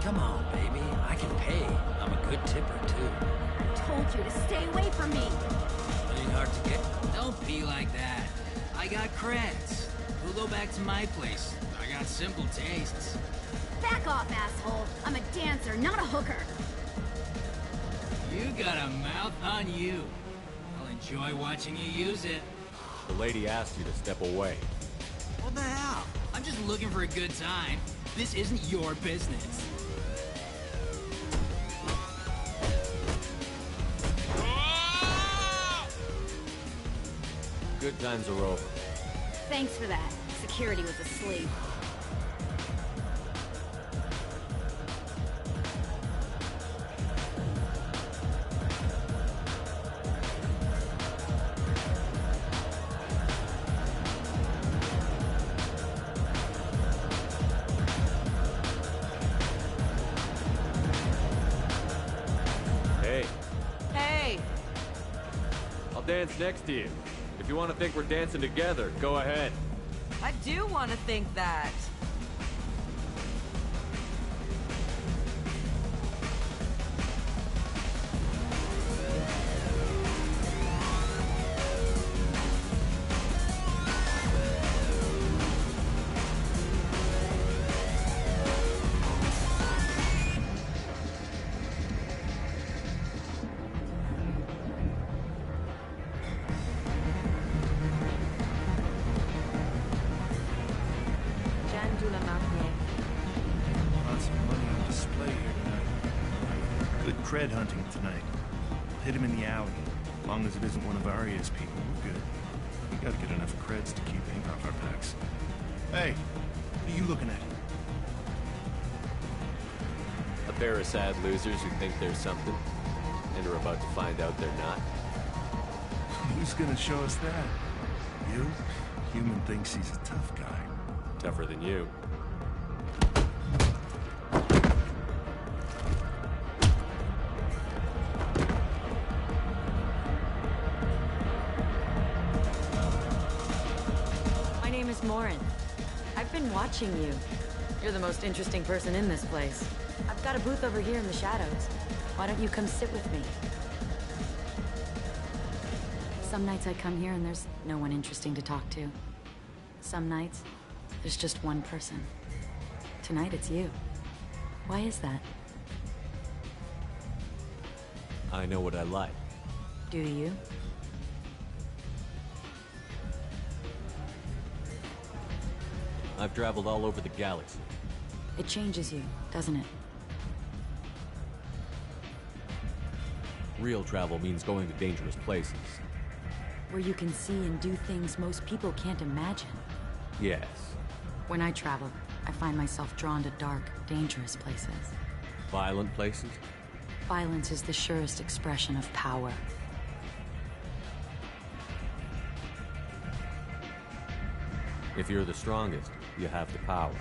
Come on, baby. I can pay. I'm a good tipper, too. I told you to stay away from me. Ain't hard to get. Don't be like that. I got creds. We'll go back to my place. I got simple tastes. Back off, asshole. I'm a dancer, not a hooker. You got a mouth on you. I'll enjoy watching you use it. The lady asked you to step away. What the hell? I'm just looking for a good time. This isn't your business. Good times are over. Thanks for that. Security was asleep. Hey, Hey! I'll dance next to you. If you want to think we're dancing together, go ahead. I do want to think that. Lots of money on display here tonight. Good cred hunting tonight. Hit him in the alley. As long as it isn't one of Arya's people, we're good. We gotta get enough creds to keep ink off our backs. Hey, what are you looking at? A pair of sad losers who think there's something, and are about to find out they're not. Who's gonna show us that? You? Human thinks he's a tough guy. Tougher than you. My name is Morin. I've been watching you. You're the most interesting person in this place. I've got a booth over here in the shadows. Why don't you come sit with me? Some nights I come here and there's no one interesting to talk to. Some nights, there's just one person. Tonight it's you. Why is that? I know what I like. Do you? I've traveled all over the galaxy. It changes you, doesn't it? Real travel means going to dangerous places. Where you can see and do things most people can't imagine. Yes. When I travel, I find myself drawn to dark, dangerous places. Violent places? Violence is the surest expression of power. If you're the strongest, you have the power.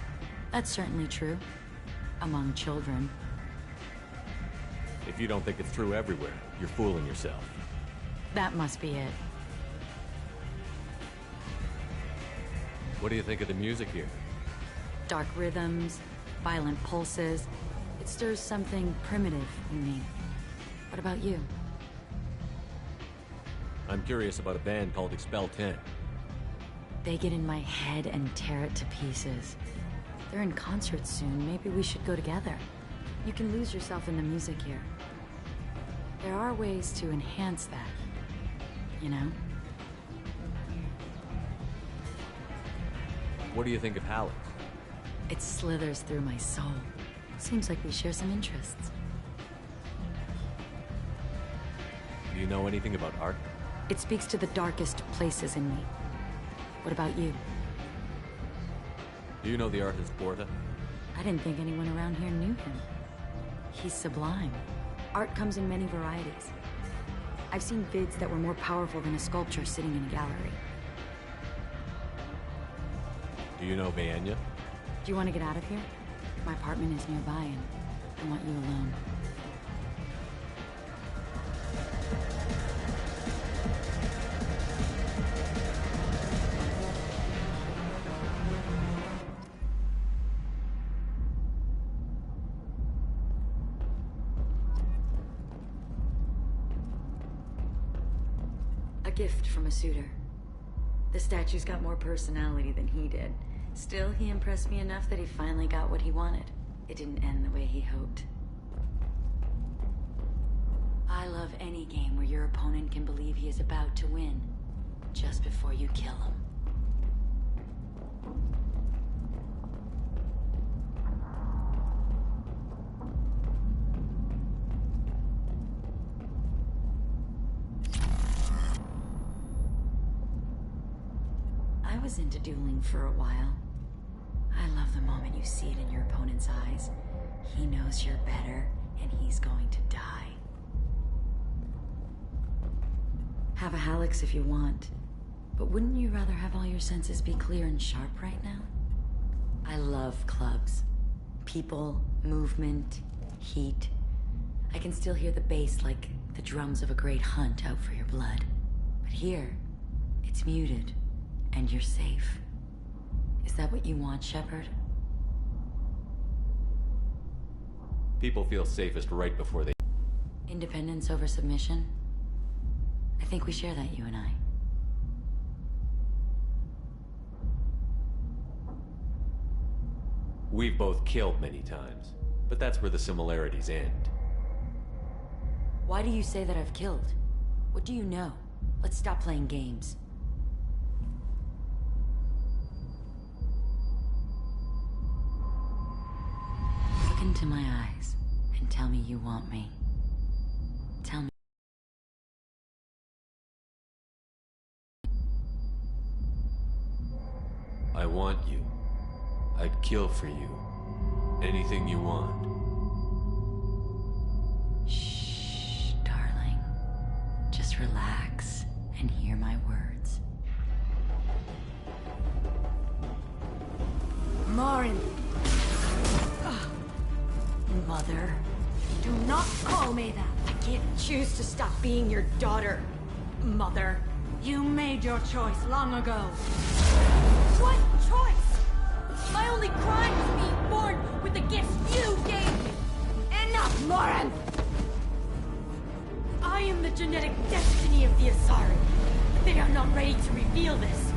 That's certainly true. Among children. If you don't think it's true everywhere, you're fooling yourself. That must be it. What do you think of the music here? Dark rhythms, violent pulses. It stirs something primitive in me. What about you? I'm curious about a band called Expel 10. They get in my head and tear it to pieces. They're in concert soon. Maybe we should go together. You can lose yourself in the music here. There are ways to enhance that. you know? What do you think of Halleck? It slithers through my soul. Seems like we share some interests. Do you know anything about art? It speaks to the darkest places in me. What about you? Do you know the artist Borta? I didn't think anyone around here knew him. He's sublime. Art comes in many varieties. I've seen vids that were more powerful than a sculpture sitting in a gallery. Do you know Vaenya? Do you want to get out of here? My apartment is nearby and I want you alone. A gift from a suitor. The statue's got more personality than he did. Still, he impressed me enough that he finally got what he wanted. It didn't end the way he hoped. I love any game where your opponent can believe he is about to win, just before you kill him. I was into dueling for a while. I love the moment you see it in your opponent's eyes. He knows you're better, and he's going to die. Have a Hallex if you want, but wouldn't you rather have all your senses be clear and sharp right now? I love clubs. People, movement, heat. I can still hear the bass like the drums of a great hunt out for your blood. But here, it's muted, and you're safe. Is that what you want, Shepard? People feel safest right before they... Independence over submission? I think we share that, you and I. We've both killed many times, but that's where the similarities end. Why do you say that I've killed? What do you know? Let's stop playing games. Look into my eyes and tell me you want me. Tell me. I want you. I'd kill for you. Anything you want. Shh, darling. Just relax and hear my words. Marin! Mother, do not call me that! I can't choose to stop being your daughter, Mother. You made your choice long ago. What choice? My only crime was being born with the gifts you gave me! Enough, Marin! I am the genetic destiny of the Asari. They are not ready to reveal this,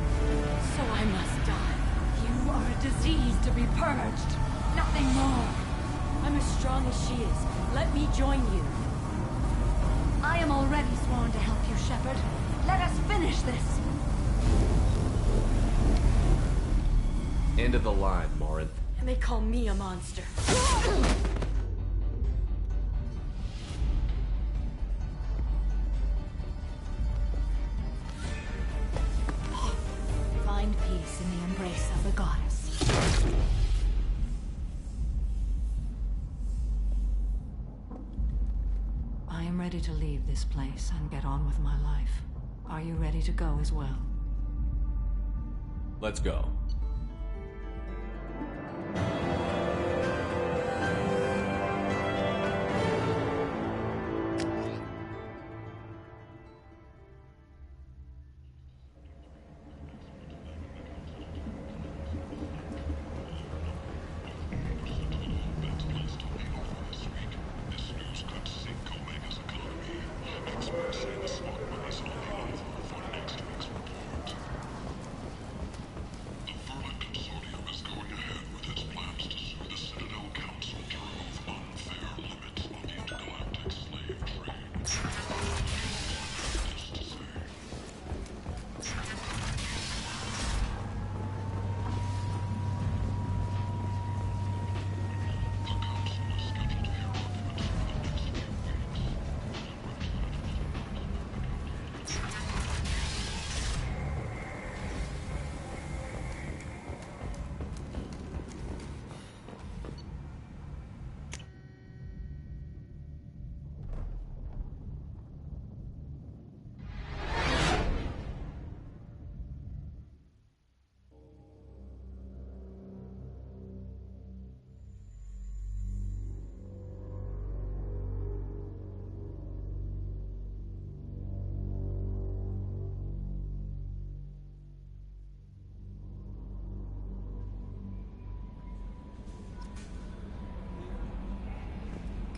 so I must die. You are a disease to be purged, nothing more. I'm as strong as she is. Let me join you. I am already sworn to help you, Shepard. Let us finish this. End of the line, Morinth. And they call me a monster. Find peace in the embrace of the goddess. I am ready to leave this place and get on with my life. Are you ready to go as well? Let's go.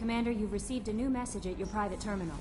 Commander, you've received a new message at your private terminal.